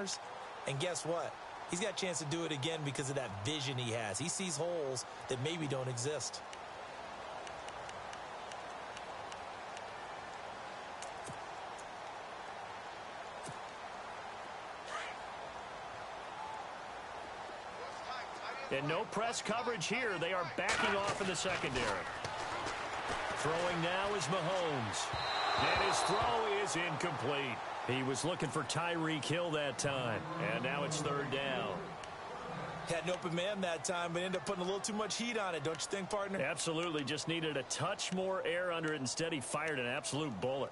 corners. And guess what? He's got a chance to do it again because of that vision he has. He sees holes that maybe don't exist. And no press coverage here. They are backing off in the secondary. Throwing now is Mahomes. And his throw is incomplete. He was looking for Tyreek Hill that time. And now it's third down. Had an open man that time, but ended up putting a little too much heat on it, don't you think, partner? Absolutely. Just needed a touch more air under it. Instead, he fired an absolute bullet.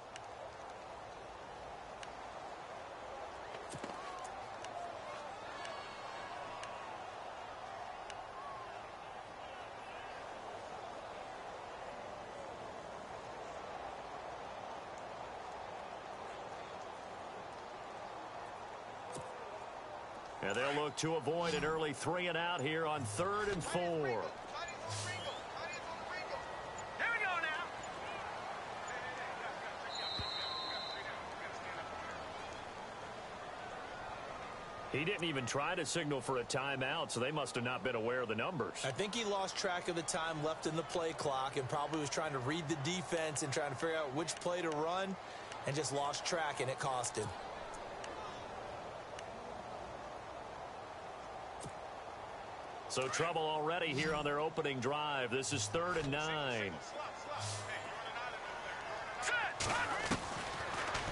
And they'll look to avoid an early 3 and out here on 3rd and 4. Here we go now. He didn't even try to signal for a timeout, so they must have not been aware of the numbers. I think he lost track of the time left in the play clock and probably was trying to read the defense and trying to figure out which play to run and just lost track, and it cost him. So trouble already here on their opening drive. This is 3rd and 9.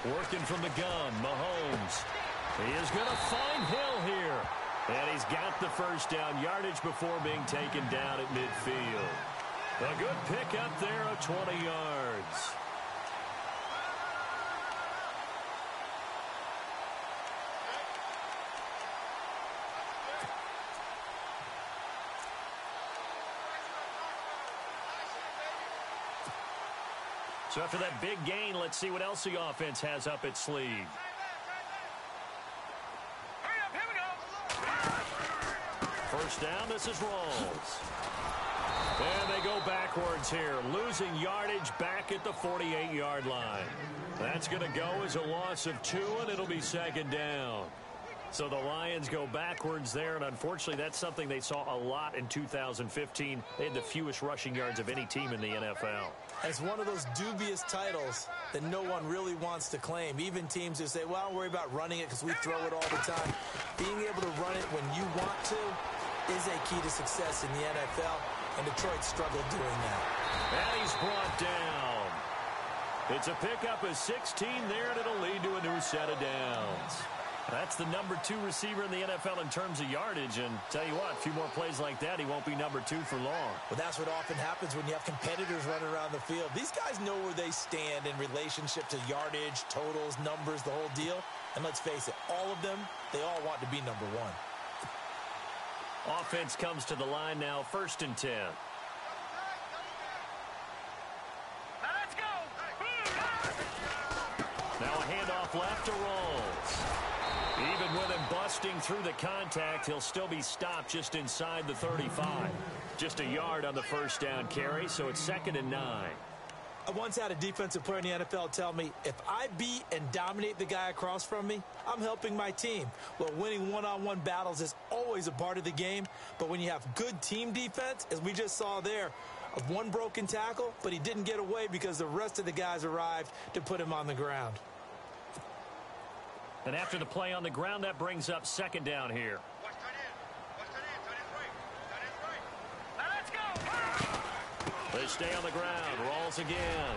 Working from the gun, Mahomes. He is going to find Hill here. And he's got the first down yardage before being taken down at midfield. A good pickup there of 20 yards. So after that big gain, let's see what else the offense has up its sleeve. Hurry up, here we go. First down, this is Rawls. And they go backwards here, losing yardage back at the 48-yard line. That's going to go as a loss of 2, and it'll be 2nd down. So the Lions go backwards there, and unfortunately that's something they saw a lot in 2015. They had the fewest rushing yards of any team in the NFL. And it's one of those dubious titles that no one really wants to claim. Even teams who say, well, don't worry about running it because we throw it all the time. Being able to run it when you want to is a key to success in the NFL, and Detroit struggled doing that. And he's brought down. It's a pickup of 16 there, and it'll lead to a new set of downs. That's the number 2 receiver in the NFL in terms of yardage, and tell you what, a few more plays like that, he won't be number 2 for long. Well, that's what often happens when you have competitors running around the field. These guys know where they stand in relationship to yardage, totals, numbers, the whole deal. And let's face it, all of them, they all want to be number 1. Offense comes to the line now, 1st and 10. Now let's go. Now a handoff left to Rawls. Even with him busting through the contact, he'll still be stopped just inside the 35. Just a yard on the first down carry, so it's 2nd and 9. I once had a defensive player in the NFL tell me, if I beat and dominate the guy across from me, I'm helping my team. Well, winning one-on-one battles is always a part of the game, but when you have good team defense, as we just saw there, of one broken tackle, but he didn't get away because the rest of the guys arrived to put him on the ground. And after the play on the ground, that brings up 2nd down here. Now let's go. They stay on the ground. Rawls again.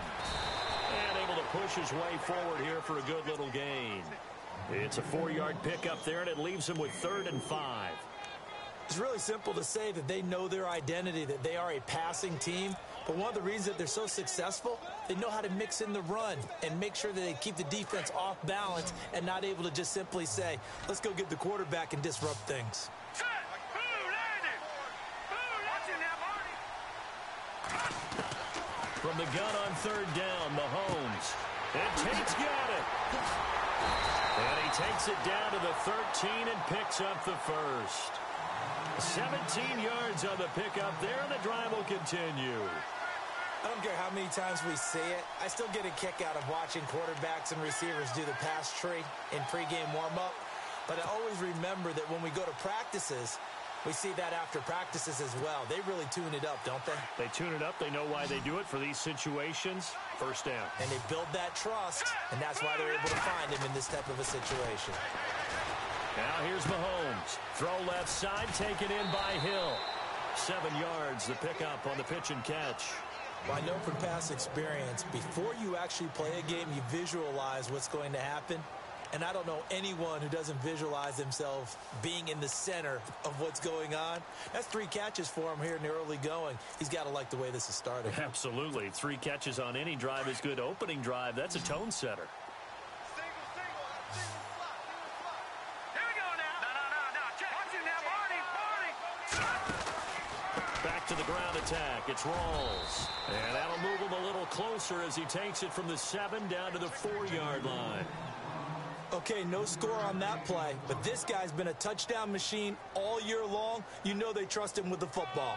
And able to push his way forward here for a good little gain. It's a 4-yard pickup there, and it leaves him with 3rd and 5. It's really simple to say that they know their identity, that they are a passing team. But one of the reasons that they're so successful, they know how to mix in the run and make sure that they keep the defense off balance and not able to just simply say, let's go get the quarterback and disrupt things. Set. Boo, landed. Boo, watch it now, Barney. From the gun on 3rd down, Mahomes. And Tate's got it. And he takes it down to the 13 and picks up the first. 17 yards on the pickup there, and the drive will continue. I don't care how many times we see it. I still get a kick out of watching quarterbacks and receivers do the pass tree in pregame warm-up. But I always remember that when we go to practices, we see that after practices as well. They really tune it up, don't they? They tune it up. They know why they do it for these situations. First down. And they build that trust, and that's why they're able to find him in this type of a situation. Now here's Mahomes. Throw left side, taken in by Hill. 7 yards, the pickup on the pitch and catch. Well, I know from past experience, before you actually play a game, you visualize what's going to happen. And I don't know anyone who doesn't visualize themselves being in the center of what's going on. That's 3 catches for him here in the early going. He's got to like the way this is starting. Absolutely. 3 catches on any drive is good. Opening drive, that's a tone setter. Back to the ground attack. It's Rawls. And that'll move him a little closer as he takes it from the 7 down to the 4-yard line. Okay, no score on that play, but this guy's been a touchdown machine all year long. You know they trust him with the football.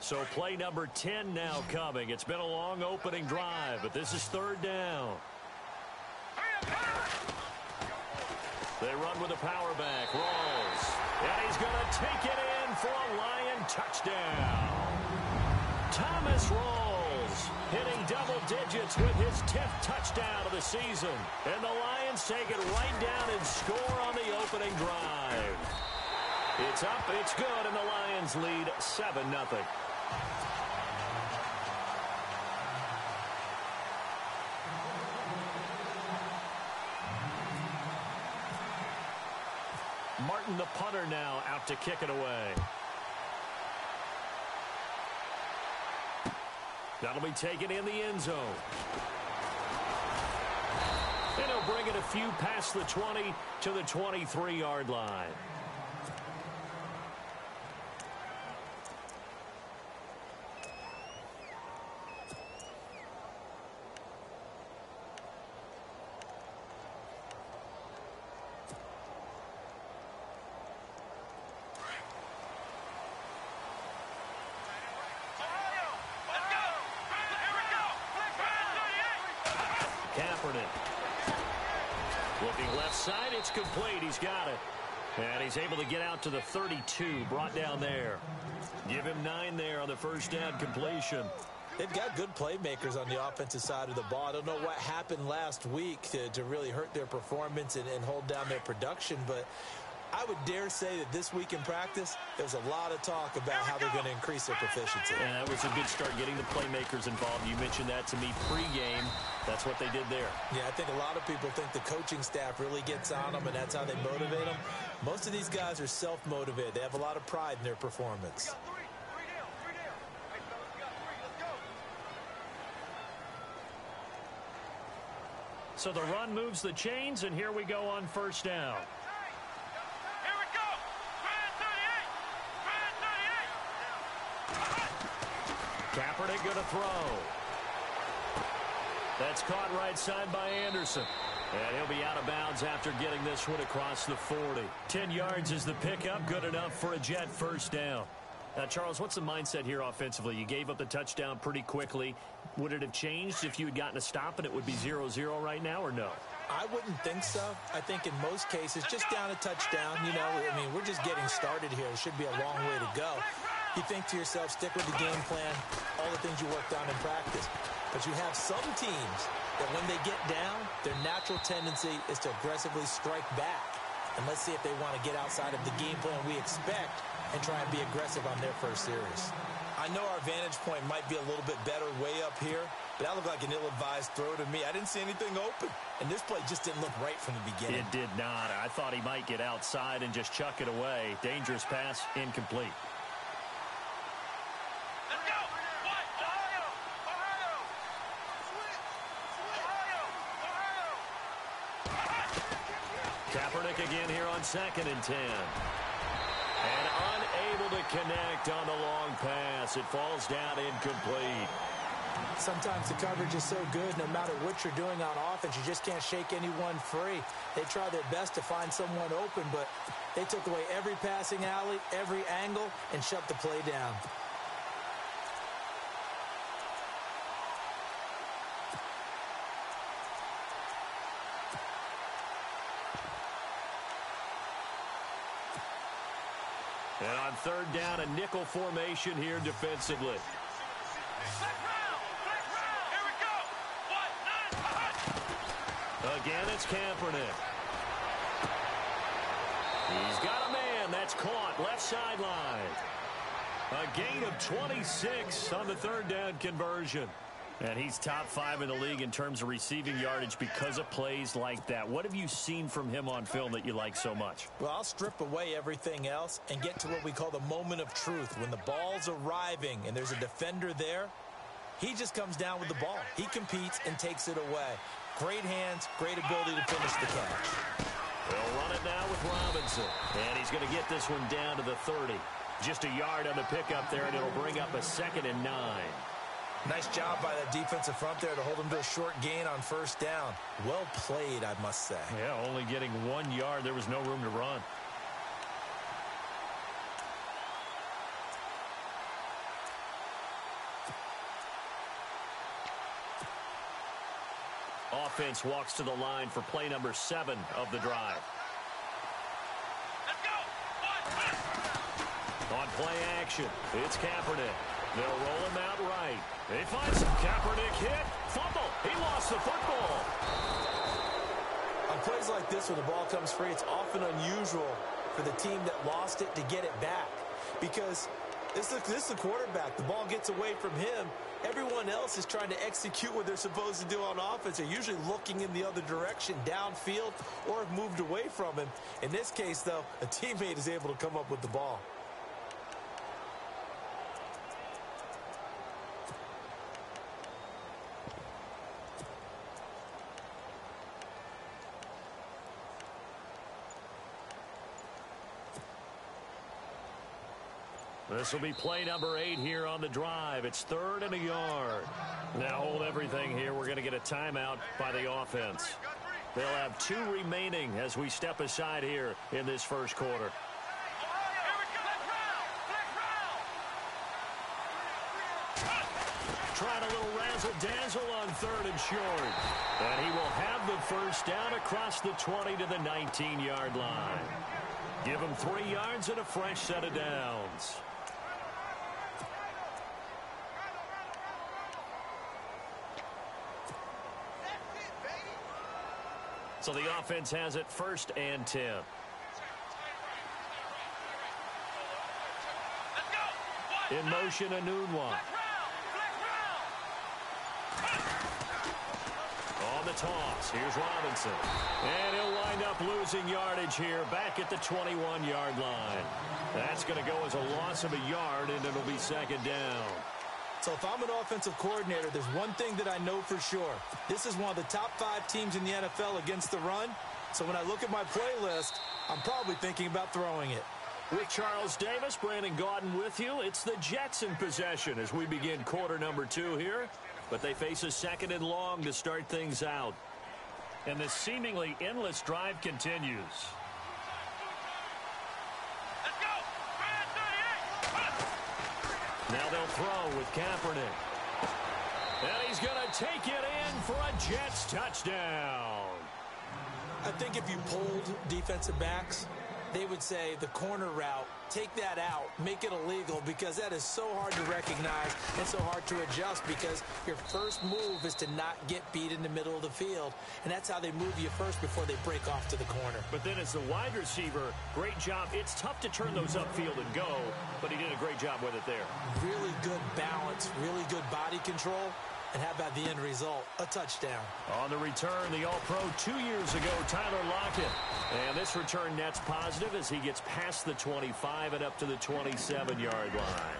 So play number 10 now coming. It's been a long opening drive, but this is 3rd down. They run with a power back. Rawls. And he's going to take it in for a Lion touchdown. Thomas Rawls hitting double digits with his 10th touchdown of the season. And the Lions take it right down and score on the opening drive. It's up, it's good, and the Lions lead 7-0. Martin, the punter, now out to kick it away. That'll be taken in the end zone. And he'll bring it a few past the 20 to the 23-yard line. Looking left side, it's complete. He's got it. And he's able to get out to the 32, brought down there. Give him 9 there on the first down completion. They've got good playmakers on the offensive side of the ball. I don't know what happened last week to really hurt their performance and hold down their production, but I would dare say that this week in practice, there's a lot of talk about how they're going to increase their proficiency. And that was a good start, getting the playmakers involved. You mentioned that to me pregame. That's what they did there. Yeah, I think a lot of people think the coaching staff really gets on them, and that's how they motivate them. Most of these guys are self-motivated. They have a lot of pride in their performance. So the run moves the chains, and here we go on first down. Kaepernick going to throw. That's caught right side by Anderson. And he'll be out of bounds after getting this one across the 40. 10 yards is the pickup, good enough for a Jet first down. Now, Charles, what's the mindset here offensively? You gave up the touchdown pretty quickly. Would it have changed if you had gotten a stop and it would be 0-0 right now, or no? I wouldn't think so. I think in most cases, just down a touchdown, you know, I mean, we're just getting started here. It should be a long way to go. You think to yourself, stick with the game plan, all the things you worked on in practice. But you have some teams that when they get down, their natural tendency is to aggressively strike back. And let's see if they want to get outside of the game plan we expect and try and be aggressive on their first series. I know our vantage point might be a little bit better way up here, but that looked like an ill-advised throw to me. I didn't see anything open, and this play just didn't look right from the beginning. It did not. I thought he might get outside and just chuck it away. Dangerous pass, incomplete. Kaepernick again here on 2nd and 10. And unable to connect on the long pass. It falls down incomplete. Sometimes the coverage is so good, no matter what you're doing on offense, you just can't shake anyone free. They try their best to find someone open, but they took away every passing alley, every angle, and shut the play down. And on third down, a nickel formation here defensively. Here we go. 1, 9, Again, it's Kaepernick. He's got a man. That's caught. Left sideline. A gain of 26 on the third down conversion. And he's top 5 in the league in terms of receiving yardage because of plays like that. What have you seen from him on film that you like so much? Well, I'll strip away everything else and get to what we call the moment of truth. When the ball's arriving and there's a defender there, he just comes down with the ball. He competes and takes it away. Great hands, great ability to finish the catch. They'll run it now with Robinson. And he's going to get this one down to the 30. Just a yard on the pickup there, and it'll bring up a 2nd and 9. Nice job by that defensive front there to hold him to a short gain on first down. Well played, I must say. Yeah, only getting 1 yard. There was no room to run. Offense walks to the line for play number 7 of the drive. let's go. 1, On play action, it's Kaepernick. They'll roll him out right. They find some Kaepernick hit. Fumble. He lost the football. On plays like this, when the ball comes free, it's often unusual for the team that lost it to get it back. Because this is the quarterback. The ball gets away from him. Everyone else is trying to execute what they're supposed to do on offense. They're usually looking in the other direction, downfield, or have moved away from him. In this case, though, a teammate is able to come up with the ball. This will be play number 8 here on the drive. It's 3rd and a yard. Now hold everything here. We're going to get a timeout by the offense. They'll have 2 remaining as we step aside here in this first quarter. Trying a little razzle-dazzle on 3rd and short. And he will have the first down across the 20 to the 19-yard line. Give him 3 yards and a fresh set of downs. So the offense has it 1st and 10. In motion, Anunwa. On the toss, here's Robinson. And he'll wind up losing yardage here back at the 21-yard line. That's going to go as a loss of a yard, and it'll be 2nd down. So if I'm an offensive coordinator, there's one thing that I know for sure. This is one of the top 5 teams in the NFL against the run. So when I look at my playlist, I'm probably thinking about throwing it. With Charles Davis, Brandon Gaudin with you. It's the Jets in possession as we begin quarter number 2 here. But they face a 2nd and long to start things out. And this seemingly endless drive continues. let's go. Now they'll throw with Kaepernick. And he's going to take it in for a Jets touchdown. I think if you polled defensive backs, they would say the corner route, take that out, make it illegal, because that is so hard to recognize and so hard to adjust, because your first move is to not get beat in the middle of the field, and that's how they move you first before they break off to the corner. But then as the wide receiver, great job. It's tough to turn those upfield and go, but he did a great job with it there. Really good balance, really good body control. And how about the end result? A touchdown. On the return, the All-Pro 2 years ago, Tyler Lockett. And this return net's positive as he gets past the 25 and up to the 27-yard line.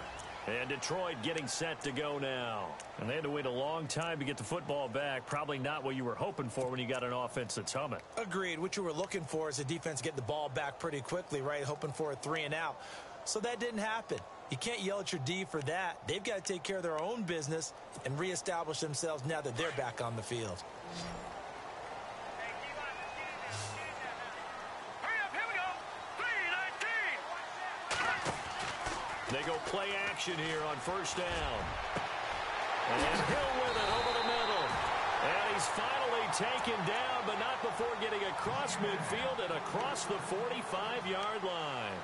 And Detroit getting set to go now. And they had to wait a long time to get the football back. Probably not what you were hoping for when you got an offense that's humming. Agreed. What you were looking for is the defense get the ball back pretty quickly, right? Hoping for a 3 and out. So that didn't happen. You can't yell at your D for that. They've got to take care of their own business and reestablish themselves now that they're back on the field. Hurry up, here we go. 3-19. They go play action here on first down. And Hill with it over the middle. And he's finally taken down, but not before getting across midfield and across the 45-yard line.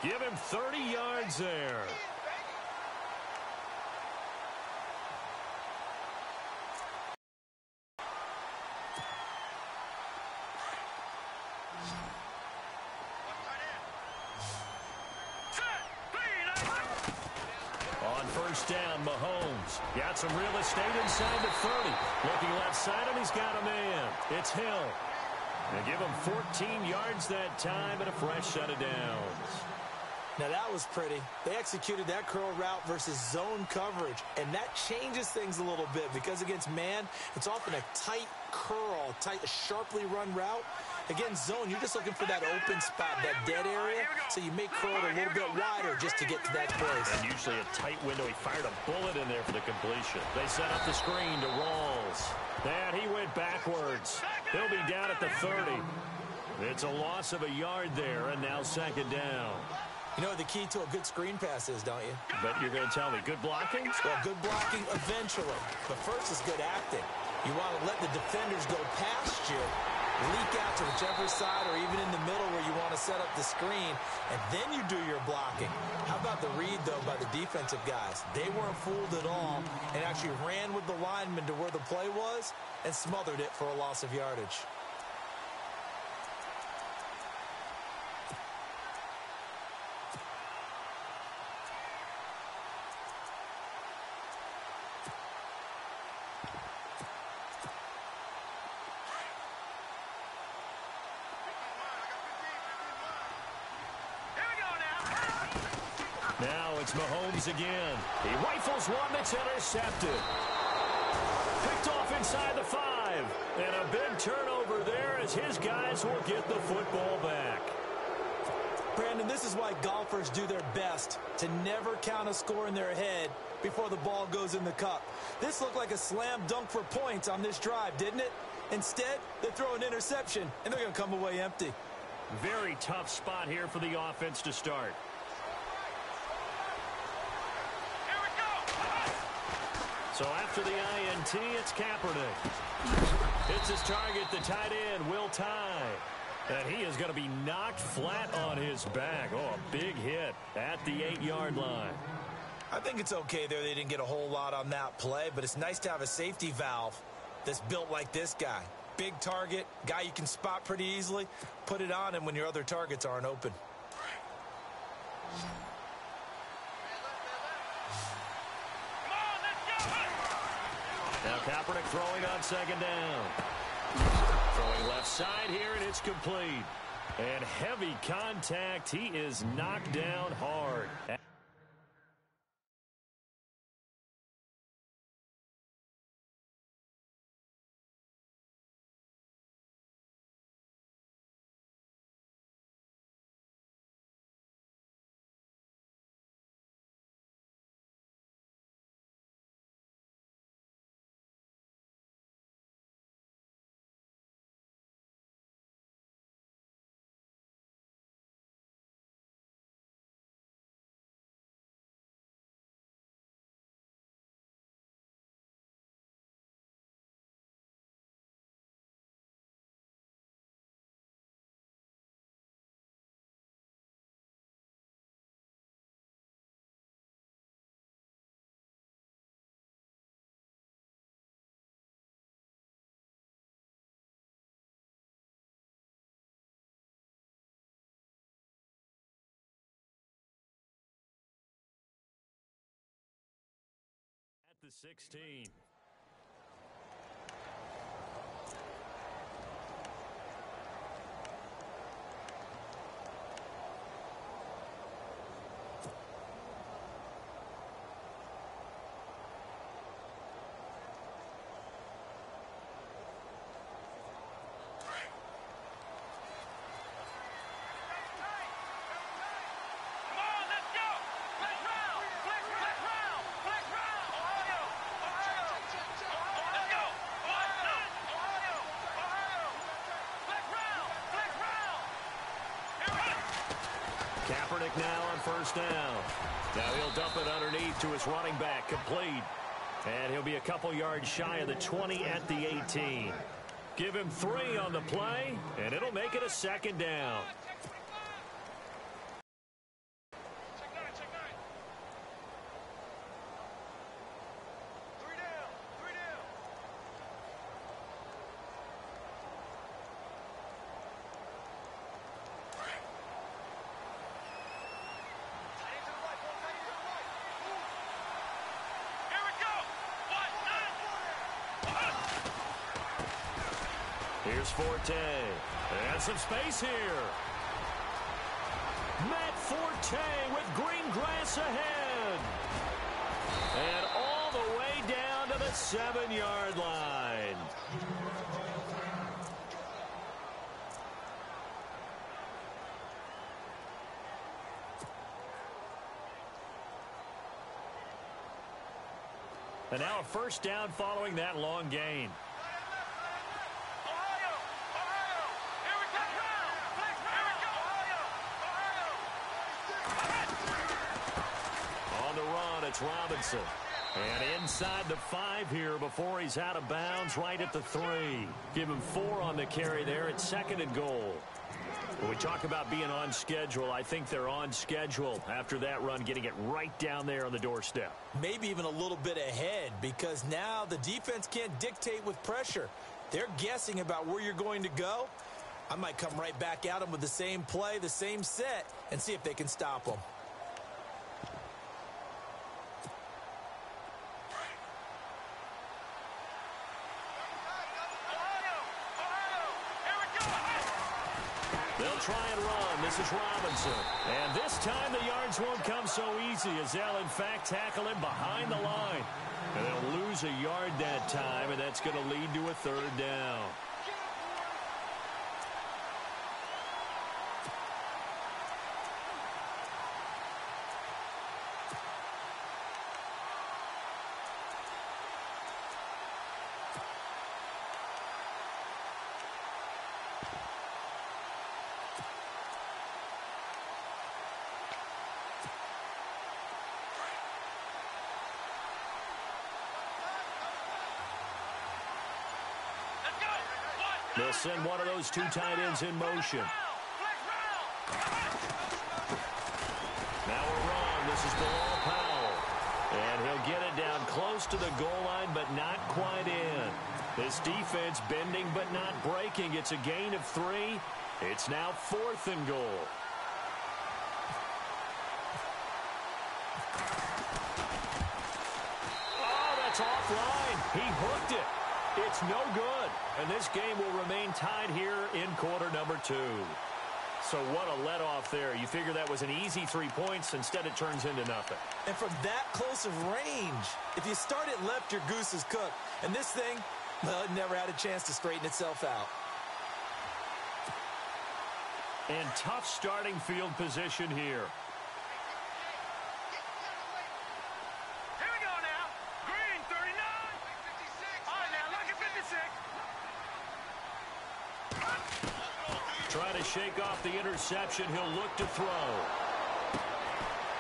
Give him 30 yards there. On first down, Mahomes got some real estate inside the 30. Looking left side, and he's got a man. It's Hill. They give him 14 yards that time and a fresh set of downs. Now that was pretty. They executed that curl route versus zone coverage, and that changes things a little bit because against man, it's often a tight curl, sharply run route. Against zone, you're just looking for that open spot, that dead area, so you may curl it a little bit wider just to get to that place. And usually a tight window. He fired a bullet in there for the completion. They set up the screen to Rawls. And he went backwards. He'll be down at the 30. It's a loss of a yard there, and now second down. You know what the key to a good screen pass is, don't you? But you're going to tell me, good blocking? Well, good blocking eventually. But first is good acting. You want to let the defenders go past you, leak out to whichever side or even in the middle where you want to set up the screen, and then you do your blocking. How about the read, though, by the defensive guys? They weren't fooled at all and actually ran with the lineman to where the play was and smothered it for a loss of yardage. Now it's Mahomes again. He rifles one that's intercepted. Picked off inside the 5. And a big turnover there as his guys will get the football back. Brandon, this is why golfers do their best to never count a score in their head before the ball goes in the cup. This looked like a slam dunk for points on this drive, didn't it? Instead, they throw an interception, and they're going to come away empty. Very tough spot here for the offense to start. So after the INT, it's Kaepernick. It's his target, the tight end, Will Tye. And he is going to be knocked flat on his back. Oh, a big hit at the 8-yard line. I think it's okay there. They didn't get a whole lot on that play, but it's nice to have a safety valve that's built like this guy. Big target, guy you can spot pretty easily. Put it on him when your other targets aren't open. Now Kaepernick throwing on second down. Throwing left side here, and it's complete. And heavy contact. He is knocked down hard. The 16. Kaepernick now on first down. Now he'll dump it underneath to his running back, complete. And he'll be a couple yards shy of the 20 at the 18. Give him 3 on the play, and it'll make it a second down. Here's Forte. And some space here. Matt Forte with green grass ahead. And all the way down to the 7-yard line. And now a first down following that long gain. On the run, it's Robinson. And inside the 5 here before he's out of bounds right at the 3. Give him 4 on the carry there. It's 2nd and goal. When we talk about being on schedule, I think they're on schedule after that run, getting it right down there on the doorstep. Maybe even a little bit ahead, because now the defense can't dictate with pressure. They're guessing about where you're going to go. I might come right back at them with the same play, the same set, and see if they can stop them. They'll try and run. This is Robinson. And this time the yards won't come so easy as they'll, in fact, tackle him behind the line. And they'll lose a yard that time, and that's going to lead to a 3rd down. They'll send one of those 2 tight ends in motion. Now a run. This is Bilal Powell. And he'll get it down close to the goal line, but not quite in. This defense bending but not breaking. It's a gain of 3. It's now 4th and goal. Oh, that's offline. He hooked it. It's no good, and this game will remain tied here in quarter number 2. So what a let-off there. You figure that was an easy 3 points. Instead, it turns into nothing. And from that close of range, if you start it left, your goose is cooked. And this thing, well, it never had a chance to straighten itself out. And tough starting field position here. Try to shake off the interception. He'll look to throw.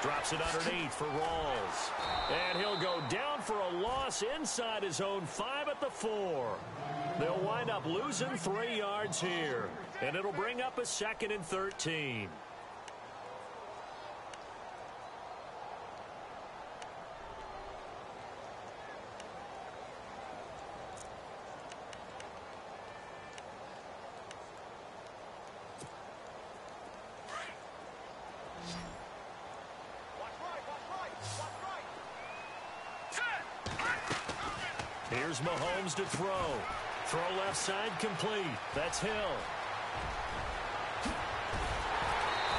Drops it underneath for Rawls. And he'll go down for a loss inside his own 5 at the 4. They'll wind up losing 3 yards here. And it'll bring up a 2nd and 13. Here's Mahomes to throw. Throw left side complete. That's Hill.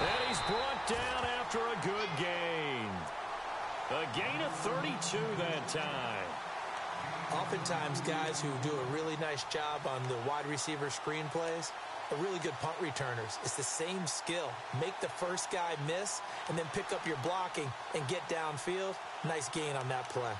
And he's brought down after a good gain. A gain of 32 that time. Oftentimes, guys who do a really nice job on the wide receiver screen plays are really good punt returners. It's the same skill. Make the first guy miss and then pick up your blocking and get downfield. Nice gain on that play.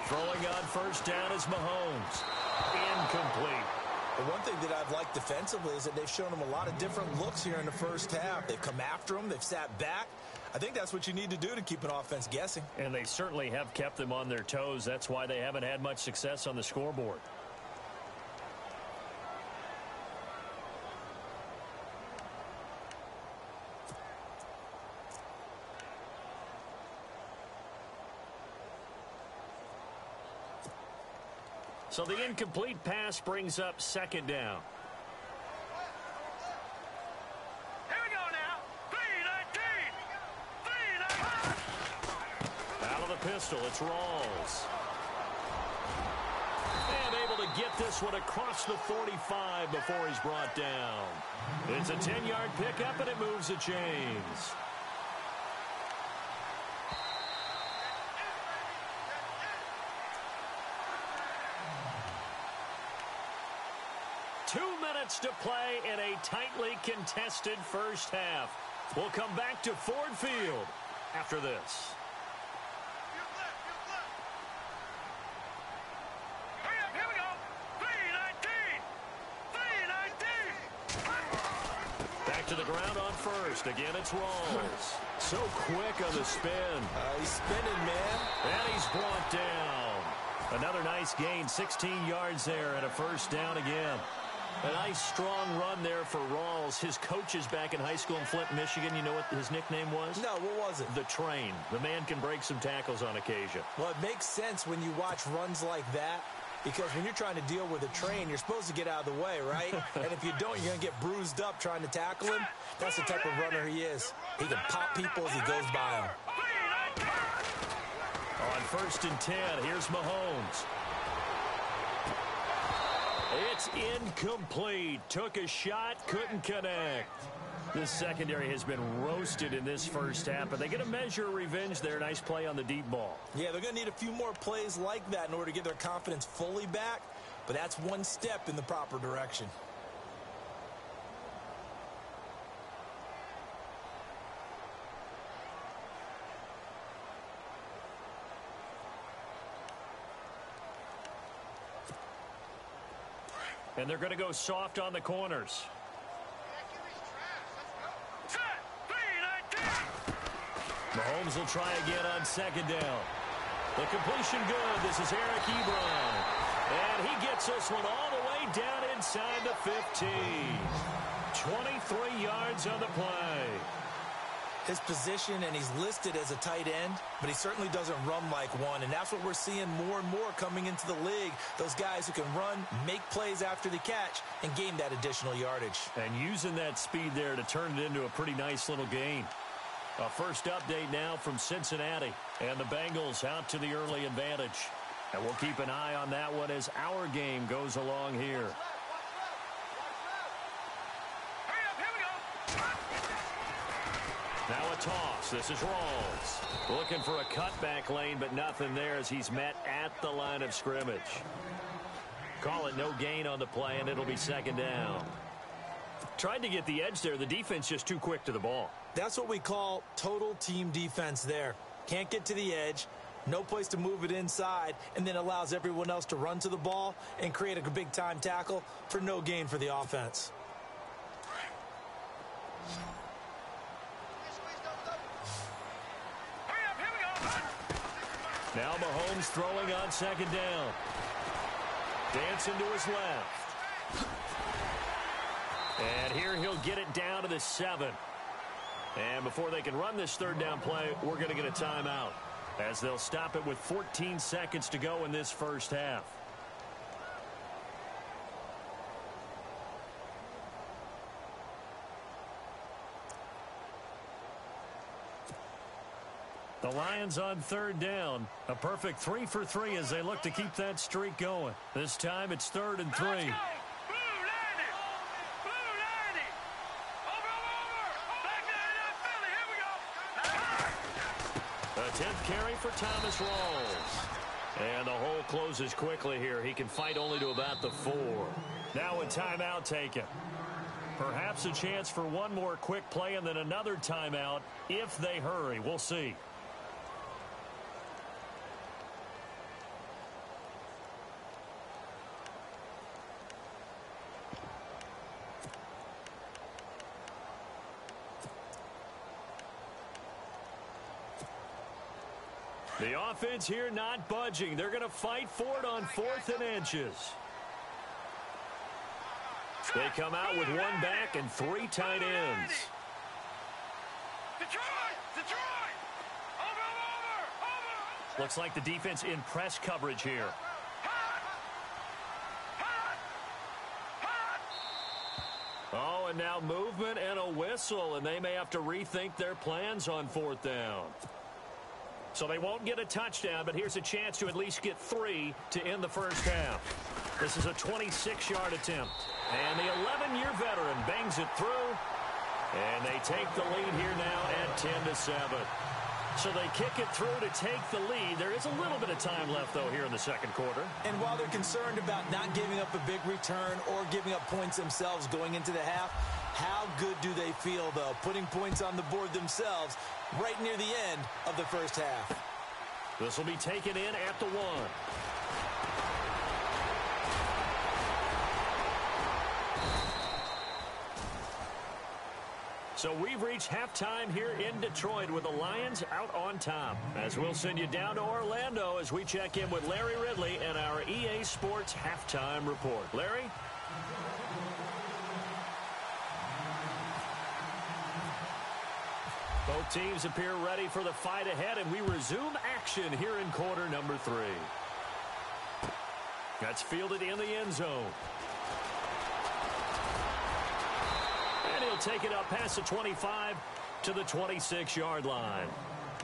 Throwing on first down is Mahomes. Incomplete. The one thing that I've liked defensively is that they've shown them a lot of different looks here in the first half. They've come after them. They've sat back. I think that's what you need to do to keep an offense guessing. And they certainly have kept them on their toes. That's why they haven't had much success on the scoreboard. So the incomplete pass brings up second down. Here we go now. 3-19. 3-19. Out of the pistol, it's Rawls. And able to get this one across the 45 before he's brought down. It's a 10-yard pickup, and it moves the chains. To play in a tightly contested first half. We'll come back to Ford Field after this. Hurry up, here we go. 3-19. 3-19. Back to the ground on first. Again, it's Rawls. So quick on the spin. He's spinning, man. And he's brought down. Another nice gain, 16 yards there and a first down again. A nice, strong run there for Rawls. His coaches back in high school in Flint, Michigan, you know what his nickname was? No, what was it? The Train. The man can break some tackles on occasion. Well, it makes sense when you watch runs like that, because when you're trying to deal with a train, you're supposed to get out of the way, right? And if you don't, you're going to get bruised up trying to tackle him. That's the type of runner he is. He can pop people as he goes by them. On 1st and 10, here's Mahomes. It's incomplete. Took a shot, couldn't connect. This secondary has been roasted in this first half, but they get a measure of revenge there. Nice play on the deep ball. Yeah, they're going to need a few more plays like that in order to get their confidence fully back, but that's one step in the proper direction. And they're going to go soft on the corners. Mahomes will try again on second down. The completion good. This is Eric Ebron. And he gets this one all the way down inside the 15. 23 yards on the play. His position, and he's listed as a tight end, but he certainly doesn't run like one, and that's what we're seeing more and more coming into the league. Those guys who can run, make plays after the catch, and gain that additional yardage. And using that speed there to turn it into a pretty nice little gain. A first update now from Cincinnati, and the Bengals out to the early advantage. And we'll keep an eye on that one as our game goes along here. Now a toss. This is Rawls. Looking for a cutback lane, but nothing there as he's met at the line of scrimmage. Call it no gain on the play, and it'll be second down. Tried to get the edge there. The defense just too quick to the ball. That's what we call total team defense there. Can't get to the edge, no place to move it inside, and then allows everyone else to run to the ball and create a big-time tackle for no gain for the offense. Now Mahomes throwing on second down. Dancing to his left. And here he'll get it down to the 7. And before they can run this third down play, we're going to get a timeout, as they'll stop it with 14 seconds to go in this first half. The Lions on third down. A perfect 3 for 3 as they look to keep that streak going. This time it's 3rd and 3. Let's go. Blue 90. Blue 90. Over. Back to the Philly. Here we go. A 10th carry for Thomas Rawls. And the hole closes quickly here. He can fight only to about the 4. Now a timeout taken. Perhaps a chance for one more quick play and then another timeout if they hurry. We'll see. The offense here not budging. They're going to fight for it on 4th and inches. They come out with 1 back and 3 tight ends. Detroit! Over! Looks like the defense in press coverage here. and now movement and a whistle, and they may have to rethink their plans on 4th down. So they won't get a touchdown, but here's a chance to at least get 3 to end the first half. This is a 26-yard attempt. And the 11-year veteran bangs it through. And they take the lead here now at 10-7. So they kick it through to take the lead. There is a little bit of time left, though, here in the second quarter. And while they're concerned about not giving up a big return or giving up points themselves going into the half, how good do they feel, though, putting points on the board themselves right near the end of the first half? This will be taken in at the 1. So we've reached halftime here in Detroit with the Lions out on top. As we'll send you down to Orlando as we check in with Larry Ridley and our EA Sports Halftime Report. Larry? Both teams appear ready for the fight ahead, and we resume action here in quarter number 3. That's fielded in the end zone. And he'll take it up past the 25 to the 26-yard line.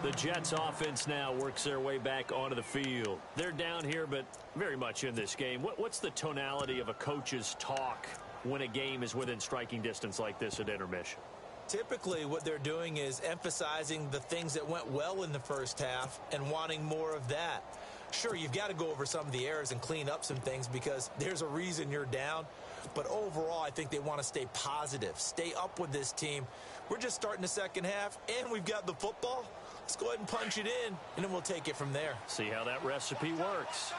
The Jets offense now works their way back onto the field. They're down here, but very much in this game. What's the tonality of a coach's talk when a game is within striking distance like this at intermission? Typically, what they're doing is emphasizing the things that went well in the first half and wanting more of that. Sure, you've got to go over some of the errors and clean up some things because there's a reason you're down. But overall, I think they want to stay positive, stay up with this team. We're just starting the second half, and we've got the football. Let's go ahead and punch it in, and then we'll take it from there. See how that recipe works.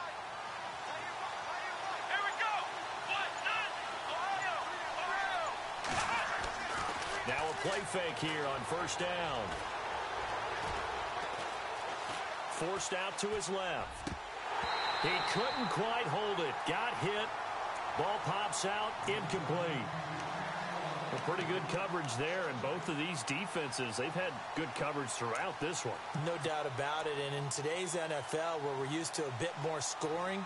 Now a play fake here on first down. Forced out to his left. He couldn't quite hold it. Got hit. Ball pops out. Incomplete. Well, pretty good coverage there, and both of these defenses, they've had good coverage throughout this one. No doubt about it, and in today's NFL, where we're used to a bit more scoring,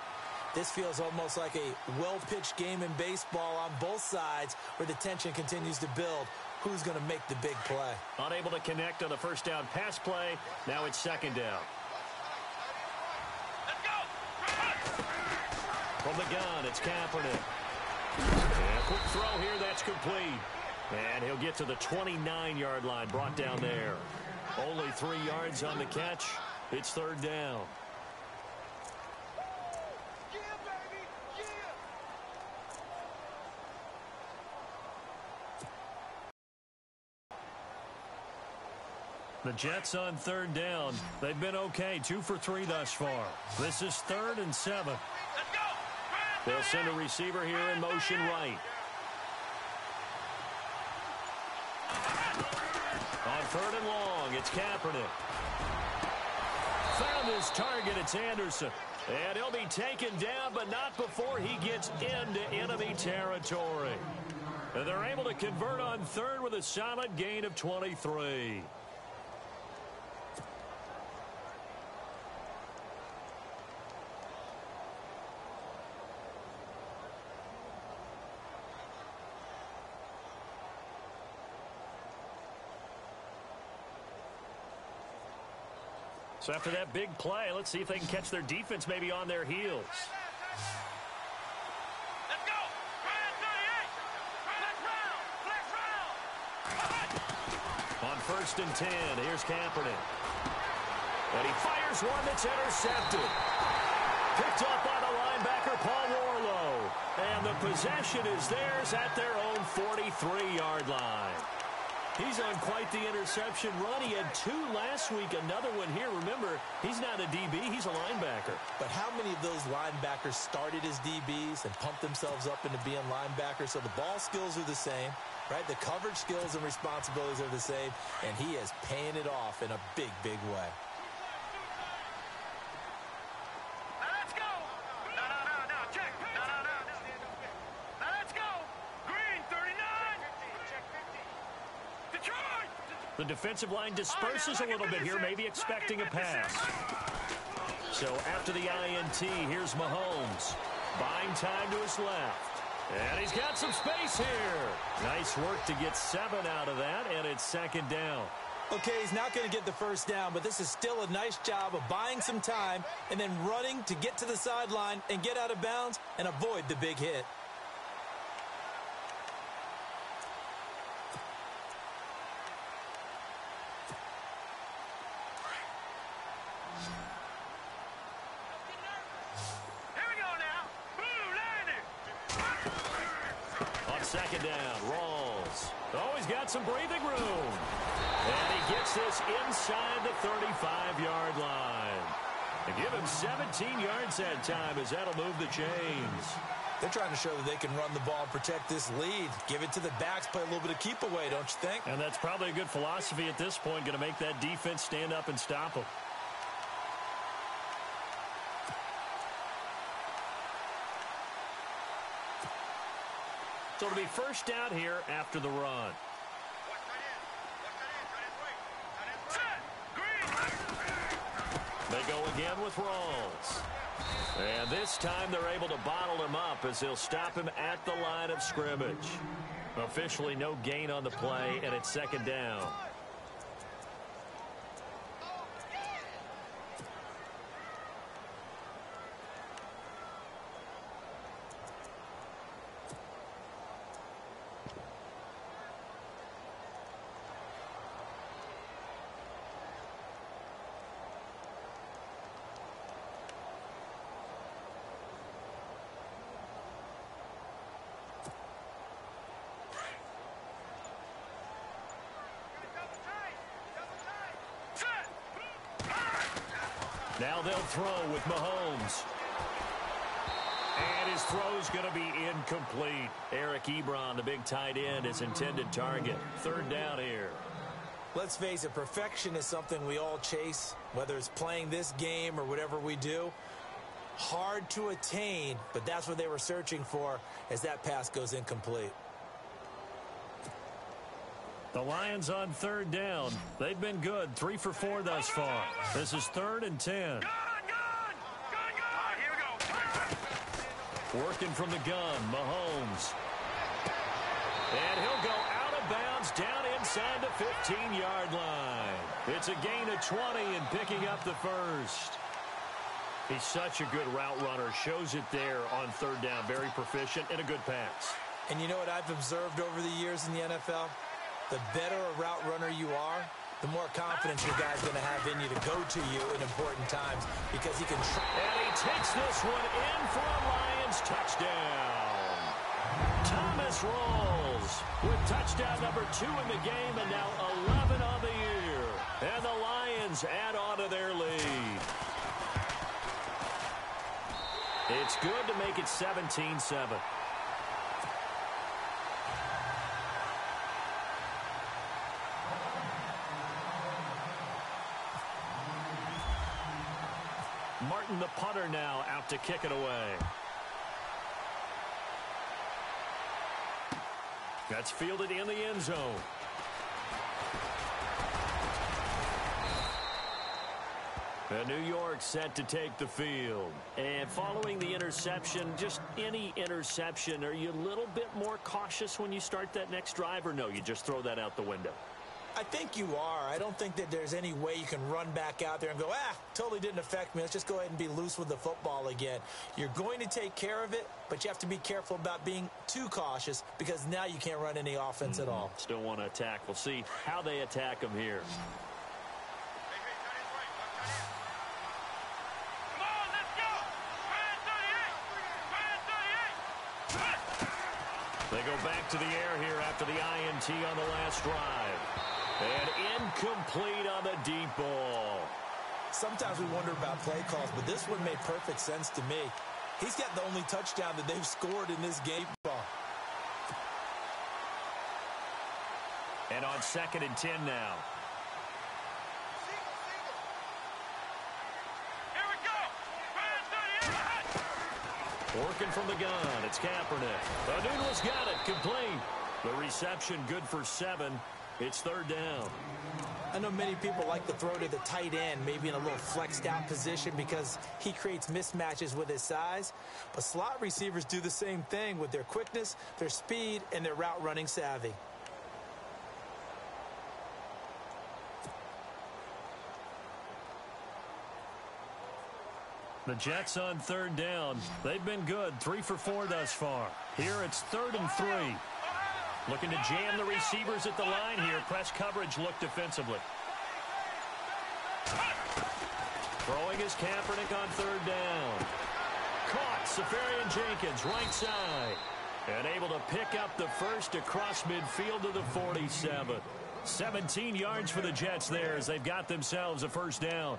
this feels almost like a well-pitched game in baseball on both sides where the tension continues to build. Who's going to make the big play? Unable to connect on the first down pass play. Now it's second down. From the gun, it's Kaepernick. And a quick throw here, that's complete. And he'll get to the 29-yard line, brought down there. Only 3 yards on the catch. It's third down. The Jets on third down. They've been okay, 2 for 3 thus far. This is 3rd and 7. They'll send a receiver here in motion right. On 3rd and long, it's Kaepernick. Found his target, it's Anderson. And he'll be taken down, but not before he gets into enemy territory. And they're able to convert on 3rd with a solid gain of 23. So after that big play, let's see if they can catch their defense maybe on their heels. Let's go! On 1st and 10, here's Kaepernick. And he fires one that's intercepted. Picked up by the linebacker, Paul Warlow. And the possession is theirs at their own 43-yard line. He's on quite the interception run. He had 2 last week, another one here. Remember, he's not a DB, he's a linebacker. But how many of those linebackers started as DBs and pumped themselves up into being linebackers? So the ball skills are the same, right? The coverage skills and responsibilities are the same, and he is paying it off in a big, big way. The defensive line disperses a little bit here, maybe expecting a pass. So after the INT, here's Mahomes. Buying time to his left. And he's got some space here. Nice work to get 7 out of that, and it's second down. Okay, he's not going to get the first down, but this is still a nice job of buying some time and then running to get to the sideline and get out of bounds and avoid the big hit. Second down, Rawls. Oh, he's got some breathing room. And he gets this inside the 35-yard line. And give him 17 yards that time as that'll move the chains. They're trying to show that they can run the ball and protect this lead. Give it to the backs, play a little bit of keep away, don't you think? And that's probably a good philosophy at this point, going to make that defense stand up and stop them. So it'll be first down here after the run. They go again with Rawls. And this time they're able to bottle him up as they'll stop him at the line of scrimmage. Officially no gain on the play, and it's second down. Now they'll throw with Mahomes. And his throw's going to be incomplete. Eric Ebron, the big tight end, his intended target. Third down here. Let's face it, perfection is something we all chase, whether it's playing this game or whatever we do. Hard to attain, but that's what they were searching for as that pass goes incomplete. The Lions on third down. They've been good, 3 for 4 thus far. This is 3rd and 10. Here we go. Working from the gun, Mahomes. And he'll go out of bounds down inside the 15-yard line. It's a gain of 20 and picking up the first. He's such a good route runner. Shows it there on third down. Very proficient and a good pass. And you know what I've observed over the years in the NFL? The better a route runner you are, the more confidence your guy's going to have in you to go to you in important times because he can. And he takes this one in for a Lions touchdown. Thomas Rawls with touchdown number 2 in the game and now 11 on the year. And the Lions add on to their lead. It's good to make it 17-7. Martin, the punter, now out to kick it away. That's fielded in the end zone. And New York set to take the field. And following the interception, just any interception, are you a little bit more cautious when you start that next drive, or no, you just throw that out the window? I think you are. I don't think that there's any way you can run back out there and go, totally didn't affect me. Let's just go ahead and be loose with the football again. You're going to take care of it, but you have to be careful about being too cautious because now you can't run any offense at all. Still want to attack. We'll see how they attack them here. Come on, let's go. They go back to the air here after the INT on the last drive. And incomplete on the deep ball. Sometimes we wonder about play calls, but this one made perfect sense to me. He's got the only touchdown that they've scored in this game. And on 2nd and 10 now. Here we go. Working from the gun, it's Kaepernick. Odunwa's got it, complete. The reception good for 7. It's third down. I know many people like to throw to the tight end, maybe in a little flexed out position because he creates mismatches with his size. But slot receivers do the same thing with their quickness, their speed, and their route running savvy. The Jets on third down. They've been good, 3 for 4 thus far. Here it's 3rd and 3. Looking to jam the receivers at the line here. Press coverage look defensively. Throwing is Kaepernick on third down. Caught. Safarian-Jenkins, right side. And able to pick up the first across midfield to the 47. 17 yards for the Jets there as they've got themselves a first down.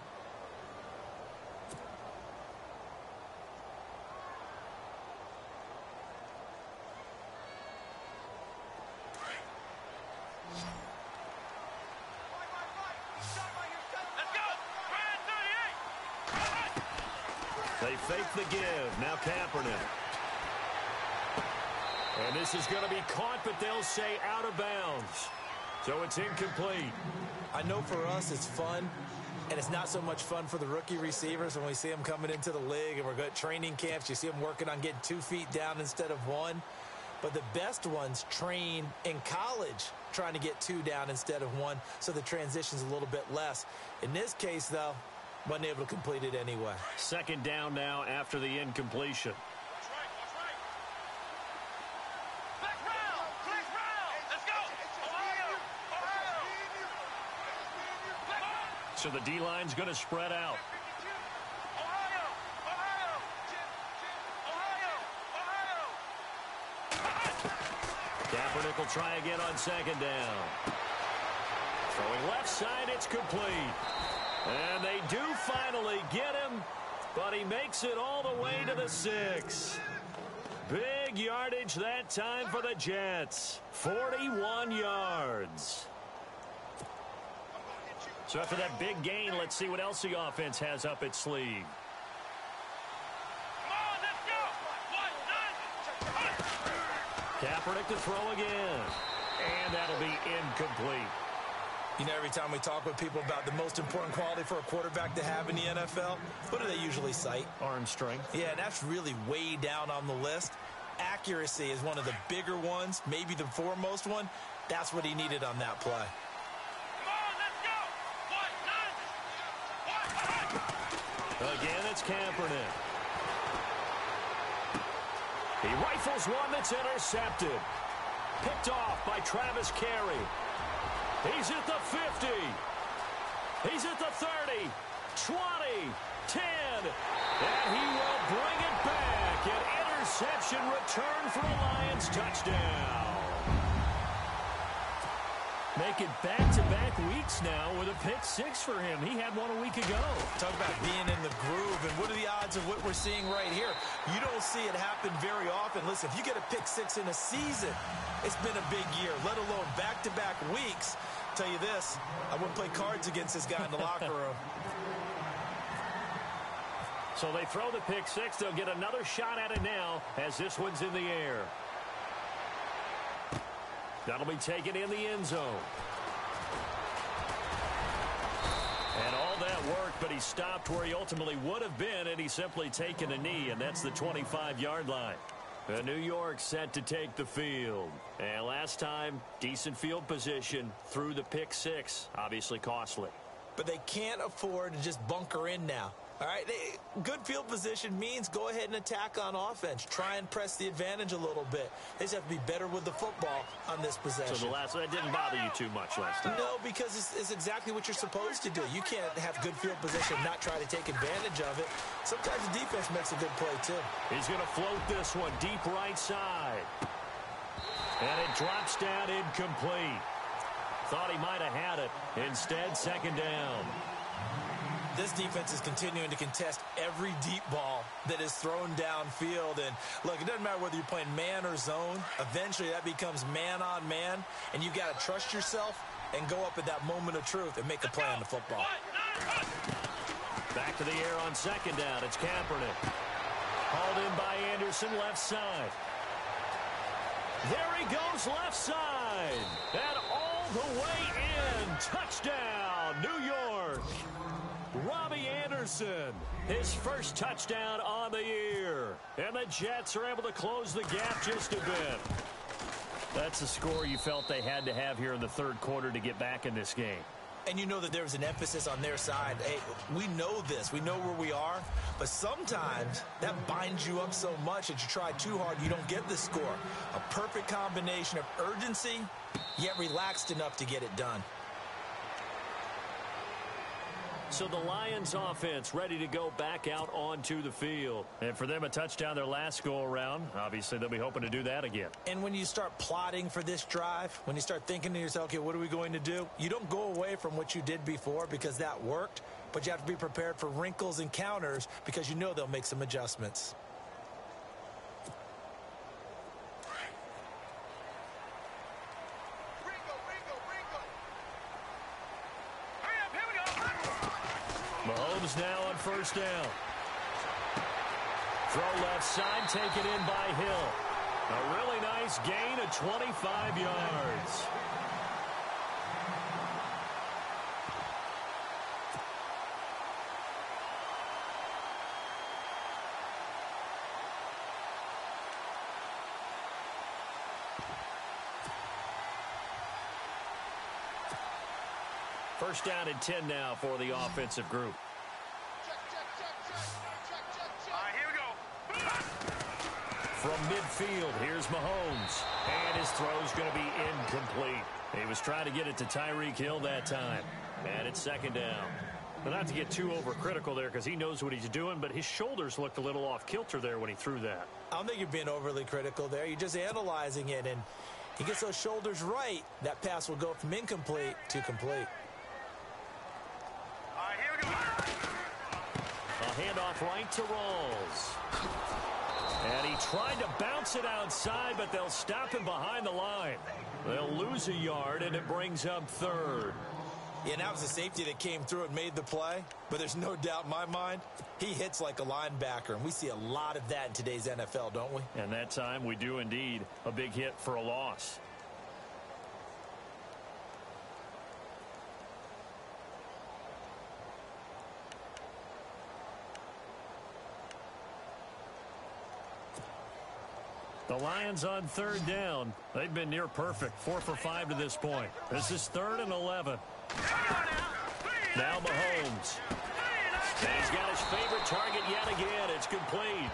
They fake the give. Now Kaepernick. And this is going to be caught, but they'll say out of bounds. So it's incomplete. I know for us it's fun, and it's not so much fun for the rookie receivers when we see them coming into the league and we're good training camps. You see them working on getting 2 feet down instead of 1. But the best ones train in college trying to get 2 down instead of 1, so the transition's a little bit less. In this case, though, wasn't able to complete it anyway. Second down now after the incompletion. So the D-line's going to spread out. Kaepernick will try again on second down. Throwing left side, it's complete. And they do finally get him, but he makes it all the way to the 6. Big yardage that time for the Jets. 41 yards. So after that big gain, let's see what else the offense has up its sleeve. Kaepernick to throw again. And that'll be incomplete. You know, every time we talk with people about the most important quality for a quarterback to have in the NFL, what do they usually cite? Arm strength. Yeah, that's really way down on the list. Accuracy is one of the bigger ones, maybe the foremost one. That's what he needed on that play. Again, it's Kaepernick. He rifles one that's intercepted. Picked off by Travis Carey. He's at the 50. He's at the 30, 20, 10. And he will bring it back. An interception return for a Lions touchdown. Make it back-to-back weeks now with a pick 6 for him. He had one a week ago. Talk about being in the groove, and what are the odds of what we're seeing right here? You don't see it happen very often. Listen, if you get a pick 6 in a season, it's been a big year, let alone back-to-back weeks. I'll tell you this, I wouldn't play cards against this guy in the locker room. So they throw the pick 6. They'll get another shot at it now as this one's in the air. That'll be taken in the end zone. And all that work, but he stopped where he ultimately would have been, and he's simply taken a knee, and that's the 25-yard line. New York set to take the field. And last time, decent field position through the pick 6. Obviously costly. But they can't afford to just bunker in now. All right, good field position means go ahead and attack on offense. Try and press the advantage a little bit. They just have to be better with the football on this possession. So that didn't bother you too much last time? No, because it's exactly what you're supposed to do. You can't have good field position and not try to take advantage of it. Sometimes the defense makes a good play, too. He's going to float this one deep right side. And it drops down incomplete. Thought he might have had it. Instead, second down. This defense is continuing to contest every deep ball that is thrown downfield. And, look, it doesn't matter whether you're playing man or zone. Eventually, that becomes man-on-man, and you've got to trust yourself and go up at that moment of truth and make a play on the football. Back to the air on second down. It's Kaepernick. Hauled in by Anderson, left side. There he goes, left side. And all all the way in. Touchdown, New York. Robbie Anderson, his first touchdown on the year. And the Jets are able to close the gap just a bit. That's the score you felt they had to have here in the third quarter to get back in this game. And you know that there's an emphasis on their side. Hey, we know this. We know where we are. But sometimes that binds you up so much that you try too hard, you don't get the score. A perfect combination of urgency, yet relaxed enough to get it done. So the Lions offense ready to go back out onto the field. And for them, a touchdown their last go-around. Obviously, they'll be hoping to do that again. And when you start plotting for this drive, when you start thinking to yourself, okay, what are we going to do? You don't go away from what you did before because that worked, but you have to be prepared for wrinkles and counters because you know they'll make some adjustments. Mahomes now on first down. Throw left side, taken in by Hill. A really nice gain of 25 yards. First down and 10 now for the offensive group. All right, here we go. From midfield, here's Mahomes. And his throw's going to be incomplete. He was trying to get it to Tyreek Hill that time. And it's second down. But not to get too overcritical there because he knows what he's doing, but his shoulders looked a little off kilter there when he threw that. I don't think you're being overly critical there. You're just analyzing it, and he gets those shoulders right. That pass will go from incomplete to complete. A handoff right to Rawls. And he tried to bounce it outside, but they'll stop him behind the line. They'll lose a yard, and it brings up third. Yeah, that was a safety that came through and made the play. But there's no doubt in my mind, he hits like a linebacker. And we see a lot of that in today's NFL, don't we? And that time we do indeed. A big hit for a loss. The Lions on third down. They've been near perfect. 4 for 5 to this point. This is 3rd and 11. Now Mahomes. And he's got his favorite target yet again. It's complete.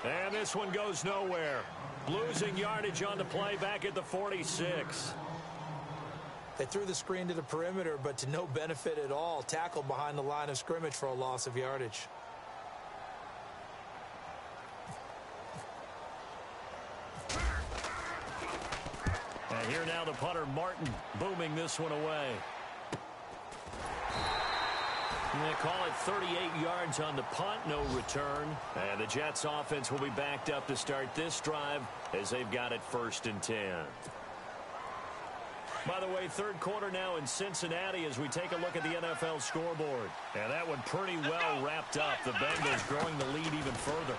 And this one goes nowhere. Losing yardage on the play back at the 46. They threw the screen to the perimeter, but to no benefit at all. Tackled behind the line of scrimmage for a loss of yardage. And here now the punter, Martin, booming this one away. And they call it 38 yards on the punt, no return. And the Jets offense will be backed up to start this drive as they've got it 1st and 10. By the way, third quarter now in Cincinnati as we take a look at the NFL scoreboard. And that one pretty well wrapped up. The Bengals growing the lead even further.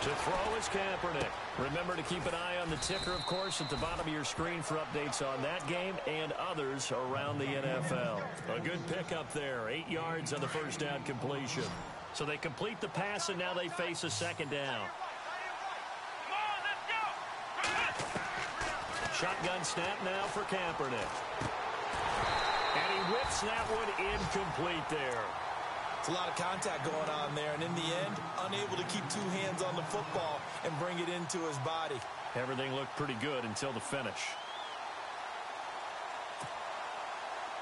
To throw is Kaepernick. Remember to keep an eye on the ticker, of course, at the bottom of your screen for updates on that game and others around the NFL. A good pickup there. 8 yards on the first down completion. So they complete the pass, and now they face a second down. Shotgun snap now for Kaepernick. And he whips that one incomplete there. It's a lot of contact going on there, and in the end, unable to keep 2 hands on the football and bring it into his body. Everything looked pretty good until the finish.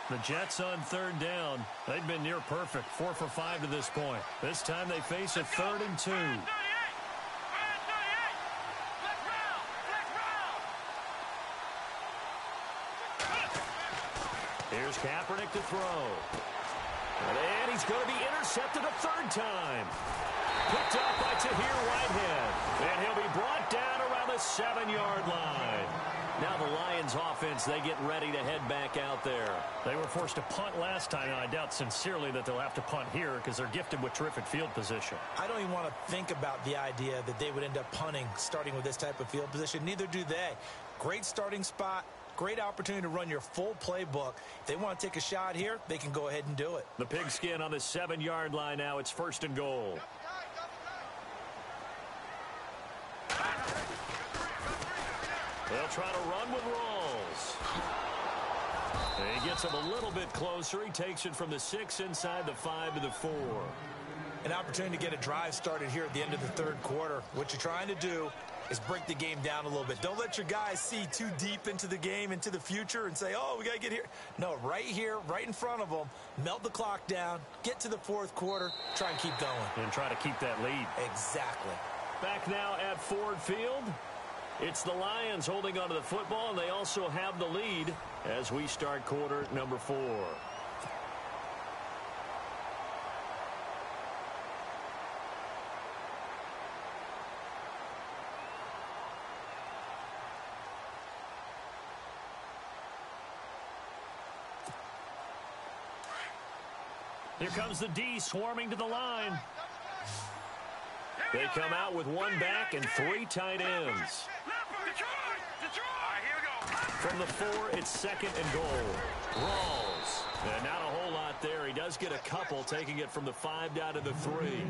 The Jets on third down. They've been near perfect. 4 for 5 to this point. This time they face a 3rd and 2. Here's Kaepernick to throw. And he's going to be intercepted a 3rd time. Picked up by Tahir Whitehead. And he'll be brought down around the 7-yard line. Now the Lions offense, they get ready to head back out there. They were forced to punt last time, and I doubt sincerely that they'll have to punt here because they're gifted with terrific field position. I don't even want to think about the idea that they would end up punting starting with this type of field position. Neither do they. Great starting spot, Great opportunity to run your full playbook. If they want to take a shot here, they can go ahead and do it. The pigskin on the 7-yard line now. It's 1st and goal. They'll try to run with Rawls. He gets him a little bit closer. He takes it from the 6 inside the 5 to the 4. An opportunity to get a drive started here at the end of the 3rd quarter. What you're trying to do is break the game down a little bit. Don't let your guys see too deep into the game, into the future, and say, oh, we got to get here. No, right here, right in front of them, melt the clock down, get to the 4th quarter, try and keep going. And try to keep that lead. Exactly. Back now at Ford Field. It's the Lions holding onto the football, and they also have the lead as we start quarter number 4. Here comes the D swarming to the line. They come out with 1 back and 3 tight ends. From the 4, it's 2nd and goal. Rawls. And not a whole lot there. He does get a couple, taking it from the 5 down to the 3.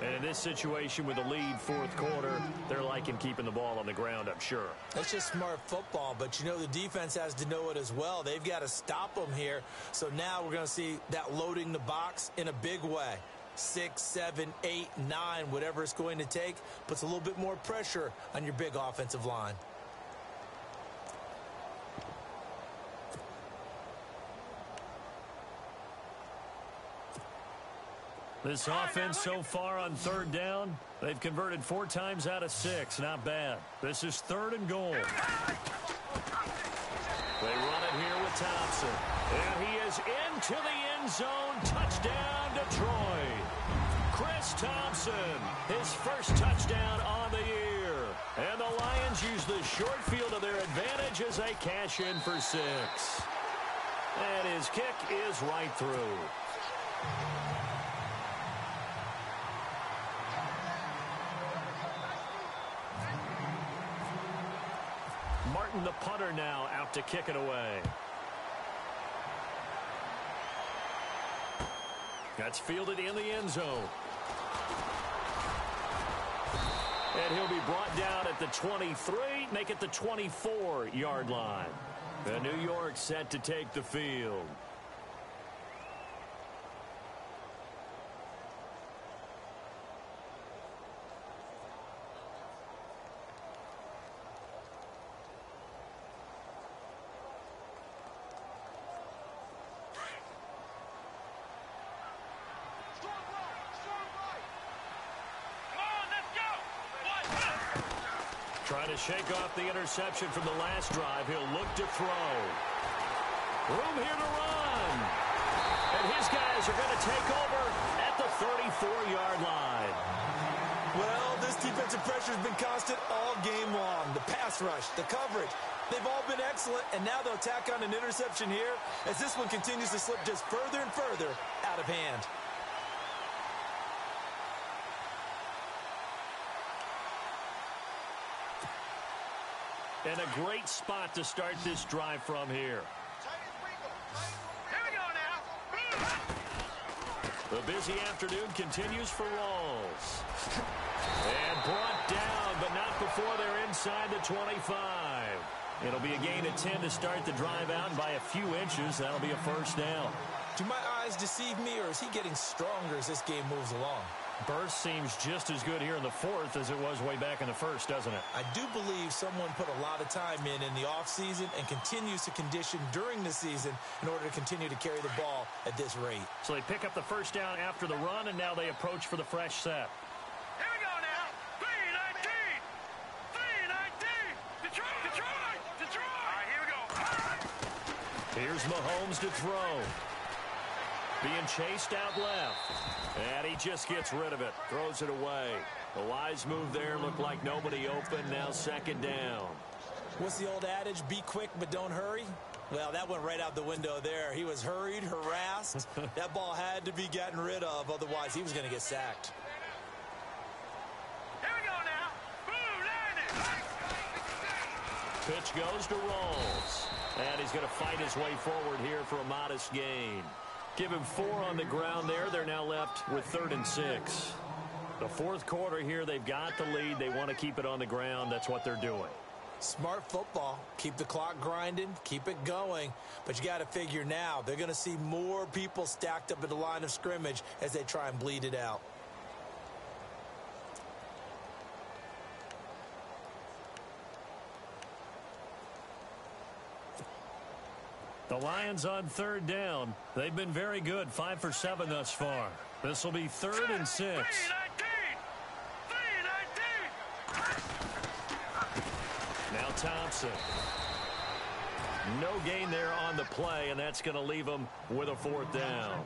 And in this situation with the lead 4th quarter, they're liking keeping the ball on the ground, I'm sure. That's just smart football, but you know the defense has to know it as well. They've got to stop them here. So now we're going to see that loading the box in a big way. 6, 7, 8, 9, whatever it's going to take, puts a little bit more pressure on your big offensive line. This offense so far on 3rd down, they've converted 4 times out of 6. Not bad. This is 3rd and goal. They run it here with Thompson. And he is into the end zone. Touchdown, Detroit. Chris Thompson, his first touchdown on the year. And the Lions use the short field to their advantage as they cash in for 6. And his kick is right through. Martin, the punter, now out to kick it away. That's fielded in the end zone. And he'll be brought down at the 23, make it the 24-yard line. The New York set to take the field. Trying to shake off the interception from the last drive. He'll look to throw. Room here to run. And his guys are going to take over at the 34-yard line. Well, this defensive pressure has been constant all game long. The pass rush, the coverage, they've all been excellent, and now they'll tack on an interception here as this one continues to slip just further and further out of hand. And a great spot to start this drive from here. Here we go now. The busy afternoon continues for Rawls. And brought down, but not before they're inside the 25. It'll be a gain of 10 to start the drive out, and by a few inches, that'll be a first down. Do my eyes deceive me, or is he getting stronger as this game moves along? Burst seems just as good here in the 4th as it was way back in the 1st, doesn't it? I do believe someone put a lot of time in the offseason and continues to condition during the season in order to continue to carry the ball at this rate. So they pick up the first down after the run, and now they approach for the fresh set. Here we go now. 3-19. 3-19. Detroit. Detroit. All right, here we go. Here's Mahomes to throw. Being chased out left. And he just gets rid of it. Throws it away. The wise move there. Looked like nobody open. Now 2nd down. What's the old adage? Be quick, but don't hurry. Well, that went right out the window there. He was hurried, harassed. That ball had to be gotten rid of. Otherwise, he was going to get sacked. Here we go now. Blue landing. Pitch goes to Rolls. And he's going to fight his way forward here for a modest gain. Give him 4 on the ground there. They're now left with 3rd and 6. The fourth quarter here, they've got the lead. They want to keep it on the ground. That's what they're doing. Smart football. Keep the clock grinding. Keep it going. But you got to figure now, they're going to see more people stacked up at the line of scrimmage as they try and bleed it out. The Lions on 3rd down. They've been very good, 5 for 7 thus far. This will be 3rd and 6. Now Thompson. No gain there on the play, and that's going to leave them with a 4th down.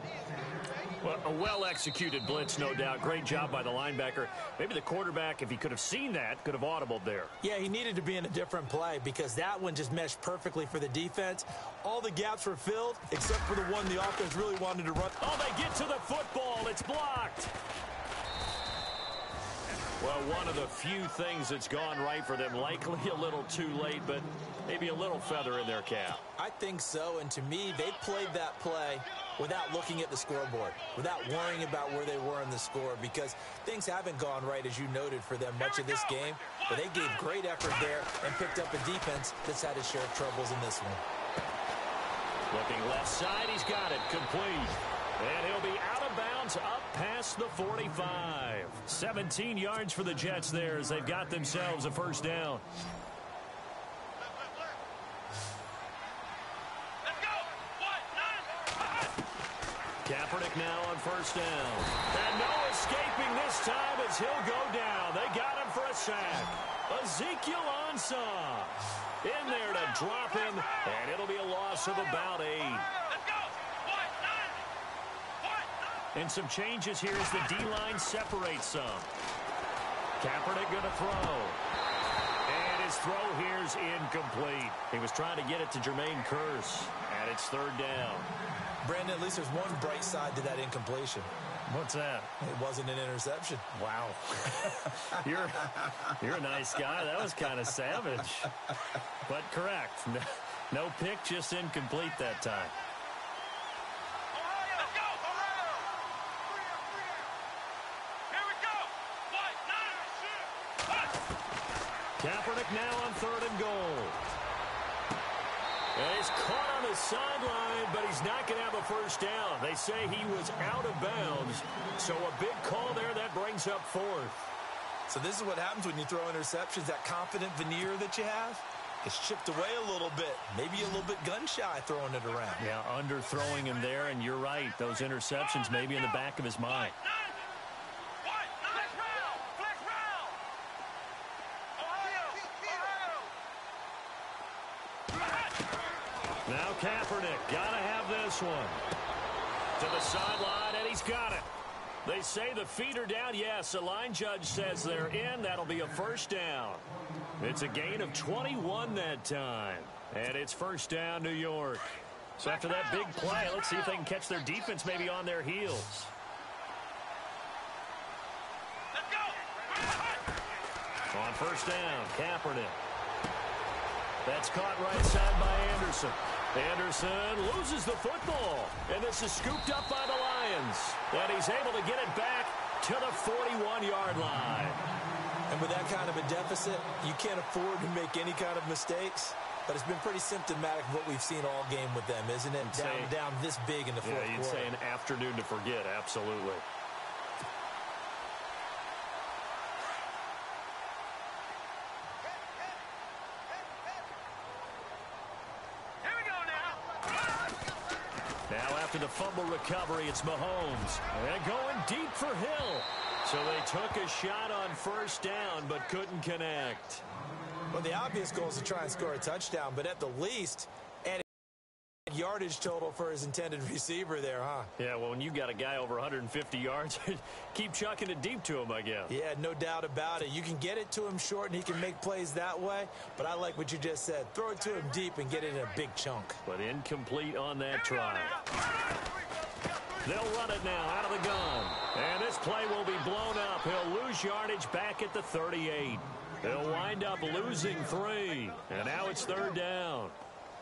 Well, a well-executed blitz, no doubt. Great job by the linebacker. Maybe the quarterback, if he could have seen that, could have audibled there. Yeah, he needed to be in a different play because that one just meshed perfectly for the defense. All the gaps were filled except for the one the offense really wanted to run. Oh, they get to the football. It's blocked. Well, one of the few things that's gone right for them, likely a little too late, but maybe a little feather in their cap. I think so, and to me, they played that play without looking at the scoreboard, without worrying about where they were in the score, because things haven't gone right, as you noted, for them much of this game, but they gave great effort there and picked up a defense that's had its share of troubles in this one. Looking left side, he's got it, complete. And he'll be out of bounds up past the 45. 17 yards for the Jets there as they've got themselves a 1st down. Kaepernick now on 1st down. And no escaping this time as he'll go down. They got him for a sack. Ezekiel Ansah in there to drop him, and it'll be a loss of about 8. And some changes here as the D-line separates some. Kaepernick going to throw. And his throw here's incomplete. He was trying to get it to Jermaine Kearse. And it's 3rd down. Brandon, at least there's one bright side to that incompletion. What's that? It wasn't an interception. Wow. You're a nice guy. That was kind of savage. But correct. No pick, just incomplete that time. Kaepernick now on 3rd and goal. And he's caught on the sideline, but he's not going to have a 1st down. They say he was out of bounds. So a big call there that brings up 4th. So this is what happens when you throw interceptions. That confident veneer that you have gets chipped away a little bit. Maybe a little bit gun-shy throwing it around. Yeah, underthrowing him there, and you're right. Those interceptions may be in the back of his mind. Now Kaepernick, got to have this one. To the sideline, and he's got it. They say the feet are down. Yes, the line judge says they're in. That'll be a 1st down. It's a gain of 21 that time. And it's 1st down, New York. So after that big play, let's see if they can catch their defense maybe on their heels. On 1st down, Kaepernick. That's caught right side by Anderson. Anderson loses the football. And this is scooped up by the Lions. And he's able to get it back to the 41-yard line. And with that kind of a deficit, you can't afford to make any kind of mistakes. But it's been pretty symptomatic of what we've seen all game with them, isn't it? Down this big in the fourth quarter. Yeah, you'd say an afternoon to forget, absolutely. After the fumble recovery, it's Mahomes. And going deep for Hill. So they took a shot on 1st down, but couldn't connect. Well, the obvious goal is to try and score a touchdown, but at the least, add yardage total for his intended receiver there, huh? Yeah, well, when you got a guy over 150 yards, keep chucking it deep to him, I guess. Yeah, no doubt about it. You can get it to him short, and he can make plays that way, but I like what you just said. Throw it to him deep and get it in a big chunk. But incomplete on that try. They'll run it now out of the gun. And this play will be blown up. He'll lose yardage back at the 38. They'll wind up losing 3, and now it's 3rd down.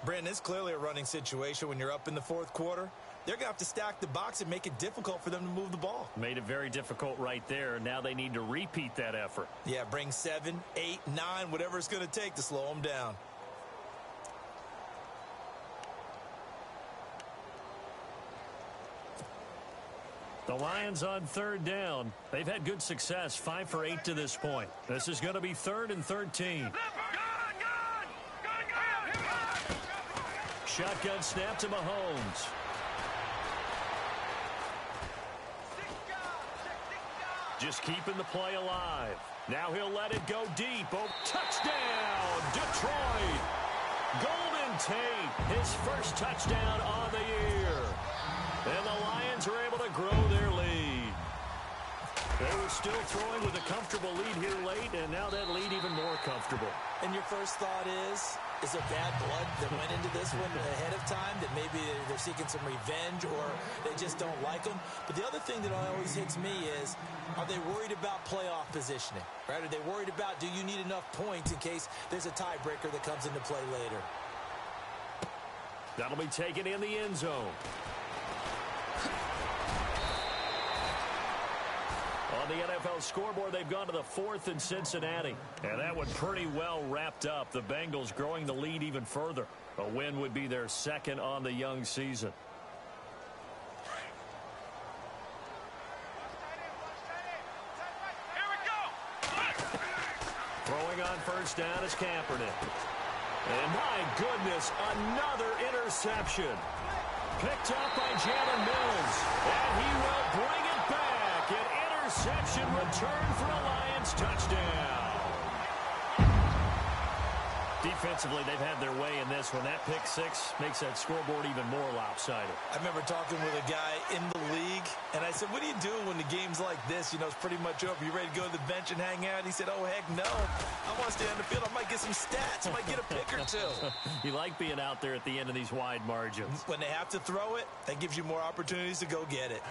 Brandon, it's clearly a running situation when you're up in the 4th quarter. They're going to have to stack the box and make it difficult for them to move the ball. Made it very difficult right there. Now they need to repeat that effort. Yeah, bring 7, 8, 9, whatever it's going to take to slow them down. The Lions on 3rd down. They've had good success, 5 for 8 to this point. This is going to be 3rd and 13. Shotgun snap to Mahomes. Just keeping the play alive. Now he'll let it go deep. Oh, touchdown, Detroit. Golden Tate, his first touchdown on the year. And the Lions are able to grow their lead. They were still throwing with a comfortable lead here late, and now that lead even more comfortable. And your first thought is there bad blood that went into this one ahead of time, that maybe they're seeking some revenge or they just don't like them? But the other thing that always hits me is, are they worried about playoff positioning? Right? Are they worried about, do you need enough points in case there's a tiebreaker that comes into play later? That'll be taken in the end zone. On the NFL scoreboard, they've gone to the 4th in Cincinnati. And that one pretty well wrapped up. The Bengals growing the lead even further. A win would be their 2nd on the young season. Here we go. Throwing on 1st down is Kaepernick. And my goodness, another interception. Picked up by Jalen Mills. And he will bring it back. Interception return for a Lions touchdown. Defensively, they've had their way in this one. That pick 6 makes that scoreboard even more lopsided. I remember talking with a guy in the league, and I said, what do you do when the game's like this? You know, it's pretty much over. You ready to go to the bench and hang out? He said, oh, heck no. I want to stay on the field. I might get some stats. I might get a pick or 2. You like being out there at the end of these wide margins. When they have to throw it, that gives you more opportunities to go get it.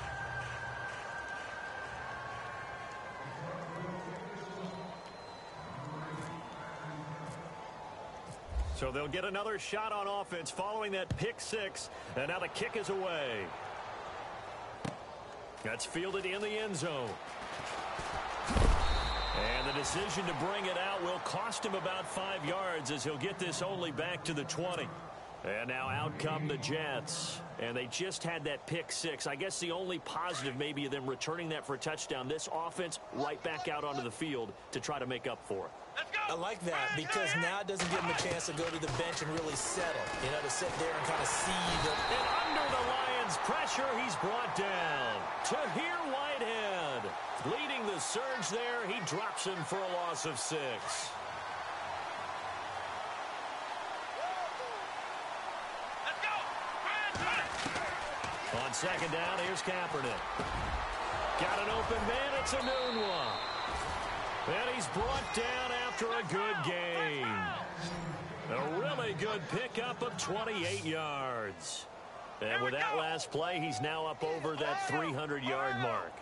So they'll get another shot on offense following that pick 6. And now the kick is away. That's fielded in the end zone. And the decision to bring it out will cost him about 5 yards as he'll get this only back to the 20. And now out come the Jets. And they just had that pick 6. I guess the only positive maybe of them returning that for a touchdown. This offense right back out onto the field to try to make up for it. I like that because now it doesn't give him a chance to go to the bench and really settle. You know, to sit there and kind of see the... And under the Lions' pressure, he's brought down. Tahir Whitehead leading the surge there. He drops him for a loss of 6. On 2nd down, here's Kaepernick. Got an open man. It's a noon one. And he's brought down after a good gain. A really good pickup of 28 yards. And with that last play, he's now up over that 300-yard mark.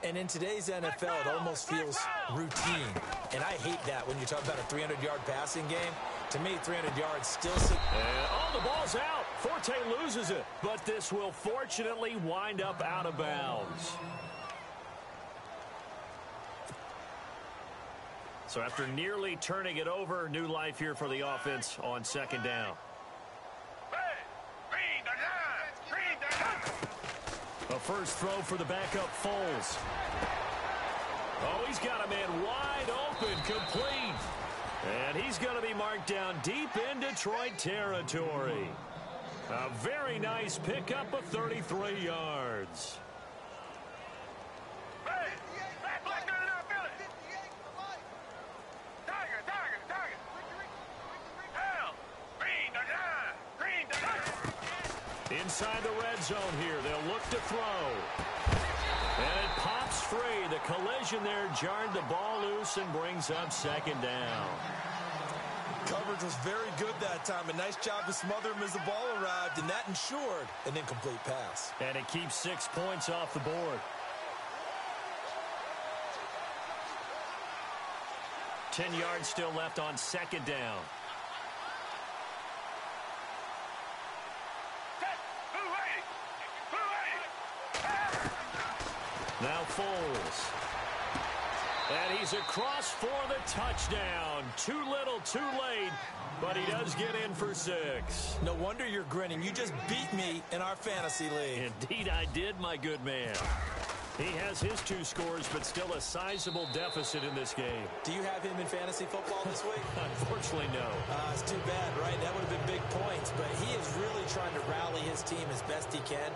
And in today's NFL, it almost feels routine. And I hate that when you talk about a 300-yard passing game. To me, 300 yards still... the ball's out. Forte loses it. But this will fortunately wind up out of bounds. So after nearly turning it over, new life here for the offense on 2nd down. A first throw for the backup Foles. Oh, he's got a man wide open, complete. And he's going to be marked down deep in Detroit territory. A very nice pickup of 33 yards. Inside the red zone here, they'll look to throw. And it pops free. The collision there jarred the ball loose and brings up 2nd down. Coverage was very good that time. A nice job to smother him as the ball arrived, and that ensured an incomplete pass. And it keeps 6 points off the board. 10 yards still left on second down. Now Foles. And he's across for the touchdown. Too little, too late, but he does get in for 6. No wonder you're grinning. You just beat me in our fantasy league. Indeed I did, my good man. He has his 2 scores, but still a sizable deficit in this game. Do you have him in fantasy football this week? Unfortunately, no. It's too bad, right? That would have been big points, but he is really trying to rally his team as best he can.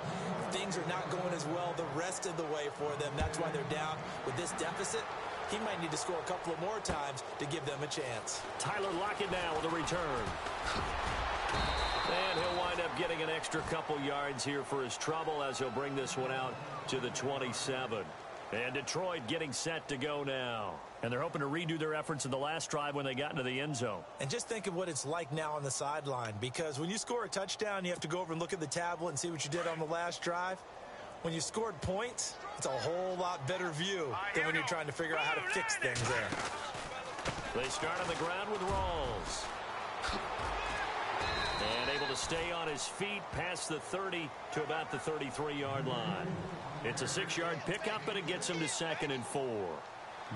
Things are not going as well the rest of the way for them. That's why they're down with this deficit. He might need to score a couple of more times to give them a chance. Tyler Lockett now with a return. And he'll wind up getting an extra couple yards here for his trouble as he'll bring this one out to the 27. And Detroit getting set to go now. And they're hoping to redo their efforts in the last drive when they got into the end zone. And just think of what it's like now on the sideline, because when you score a touchdown, you have to go over and look at the tablet and see what you did on the last drive. When you scored points, it's a whole lot better view than when you're trying to figure out how to fix things there. They start on the ground with Rawls. And able to stay on his feet past the 30 to about the 33-yard line. It's a 6-yard pickup, and it gets him to 2nd and 4.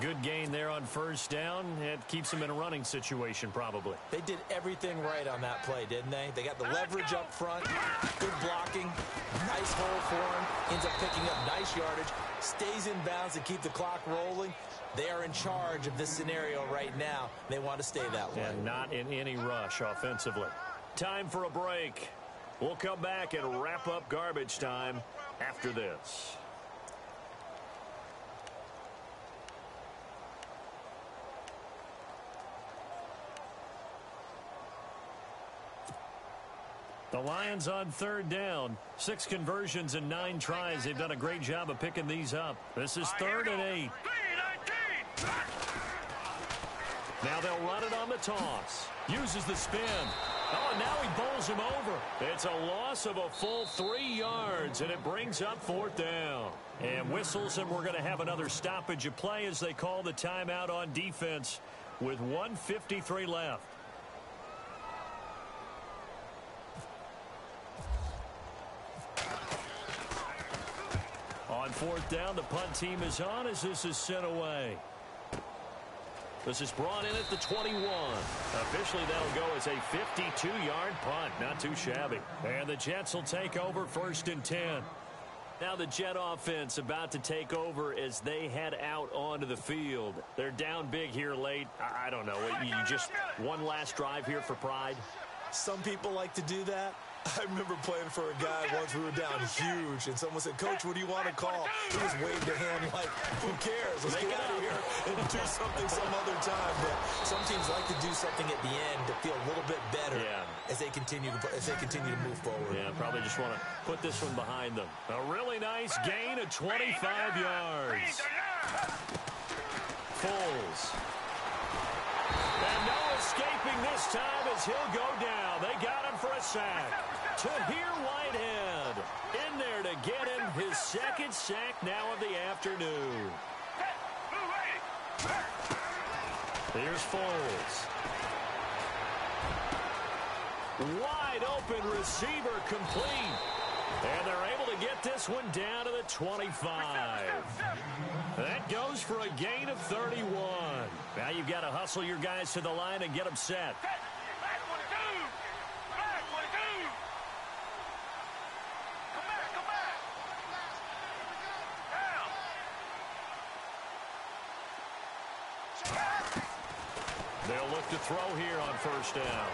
Good gain there on first down. It keeps him in a running situation, probably. They did everything right on that play, didn't they? They got the leverage up front, good blocking, nice hole for him, ends up picking up nice yardage, stays in bounds to keep the clock rolling. They are in charge of this scenario right now. They want to stay that way. And not in any rush offensively. Time for a break. We'll come back and wrap up garbage time after this. The Lions on 3rd down. 6 conversions and 9 tries. They've done a great job of picking these up. This is 3rd and 8. Now they'll run it on the toss. Uses the spin. Oh, and now he bowls him over. It's a loss of a full 3 yards, and it brings up 4th down. And whistles, and we're going to have another stoppage of play as they call the timeout on defense with 1:53 left. On 4th down, the punt team is on as this is sent away. This is brought in at the 21. Officially, that'll go as a 52-yard punt. Not too shabby. And the Jets will take over 1st and 10. Now the Jet offense about to take over as they head out onto the field. They're down big here late. I don't know. You just one last drive here for pride? Some people like to do that. I remember playing for a guy once. We were down huge, and someone said, "Coach, what do you want to call?" He just waved a hand like, "Who cares? Let's get out of here and do something some other time." But some teams like to do something at the end to feel a little bit better as they continue to move forward. Yeah, probably just want to put this one behind them. A really nice gain of 25 yards. Foles. And no escaping this time as he'll go down. They got him for a sack. Tahir Whitehead in there to get him his 2nd sack now of the afternoon. Here's Foles. Wide open receiver complete. And they're able to get this one down to the 25. That goes for a gain of 31. Now you've got to hustle your guys to the line and get them set. They'll look to throw here on 1st down.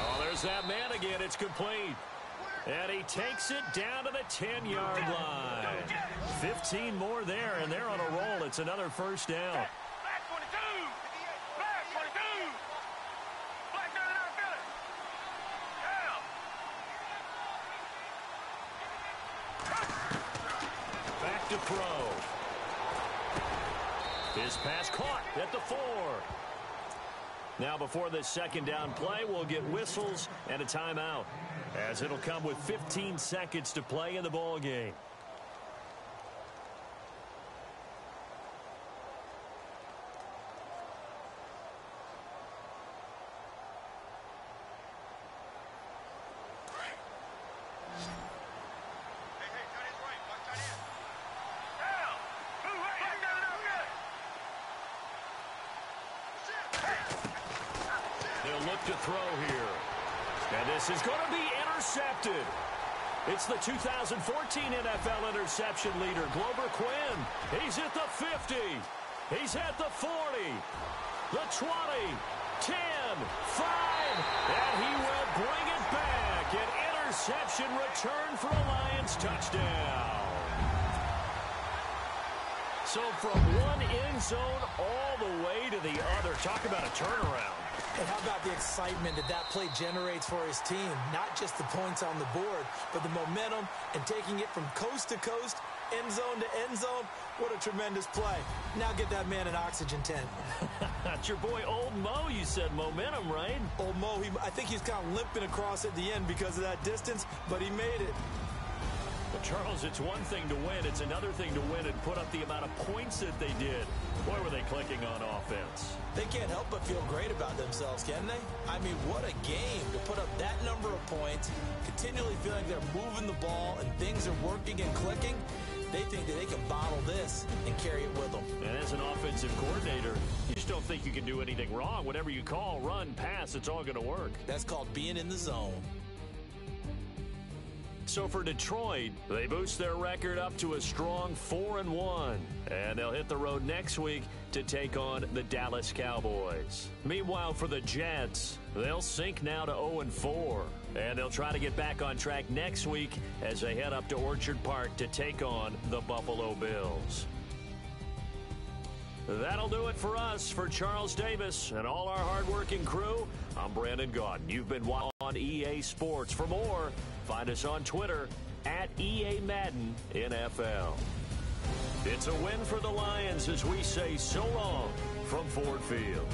Oh, there's that man again. It's complete. And he takes it down to the 10-yard line. 15 more there, and they're on a roll. It's another 1st down. Back to throw. His pass caught at the 4. Now before this 2nd down play, we'll get whistles and a timeout, as it'll come with 15 seconds to play in the ball game. to throw here. And this is going to be intercepted. It's the 2014 NFL interception leader, Glover Quinn. He's at the 50. He's at the 40. The 20. 10. 5. And he will bring it back. An interception return for a Lions touchdown. So from one end zone all the way to the other. Talk about a turnaround. And how about the excitement that play generates for his team? Not just the points on the board, but the momentum and taking it from coast to coast, end zone to end zone. What a tremendous play. Now get that man an oxygen tent. That's your boy Old Mo, you said. Momentum, right? Old Mo, I think he's kind of limping across at the end because of that distance, but he made it. But Charles, it's one thing to win. It's another thing to win and put up the amount of points that they did. Boy, were they clicking on offense. They can't help but feel great about themselves, can they? I mean, what a game to put up that number of points, continually feeling they're moving the ball and things are working and clicking. They think that they can bottle this and carry it with them. And as an offensive coordinator, you just don't think you can do anything wrong. Whatever you call, run, pass, it's all going to work. That's called being in the zone. So for Detroit, they boost their record up to a strong 4-1. And they'll hit the road next week to take on the Dallas Cowboys. Meanwhile, for the Jets, they'll sink now to 0-4. And they'll try to get back on track next week as they head up to Orchard Park to take on the Buffalo Bills. That'll do it for us. For Charles Davis and all our hardworking crew, I'm Brandon Gaudin. You've been on EA Sports. For more, find us on Twitter at EA Madden NFL. It's a win for the Lions as we say so long from Ford Field.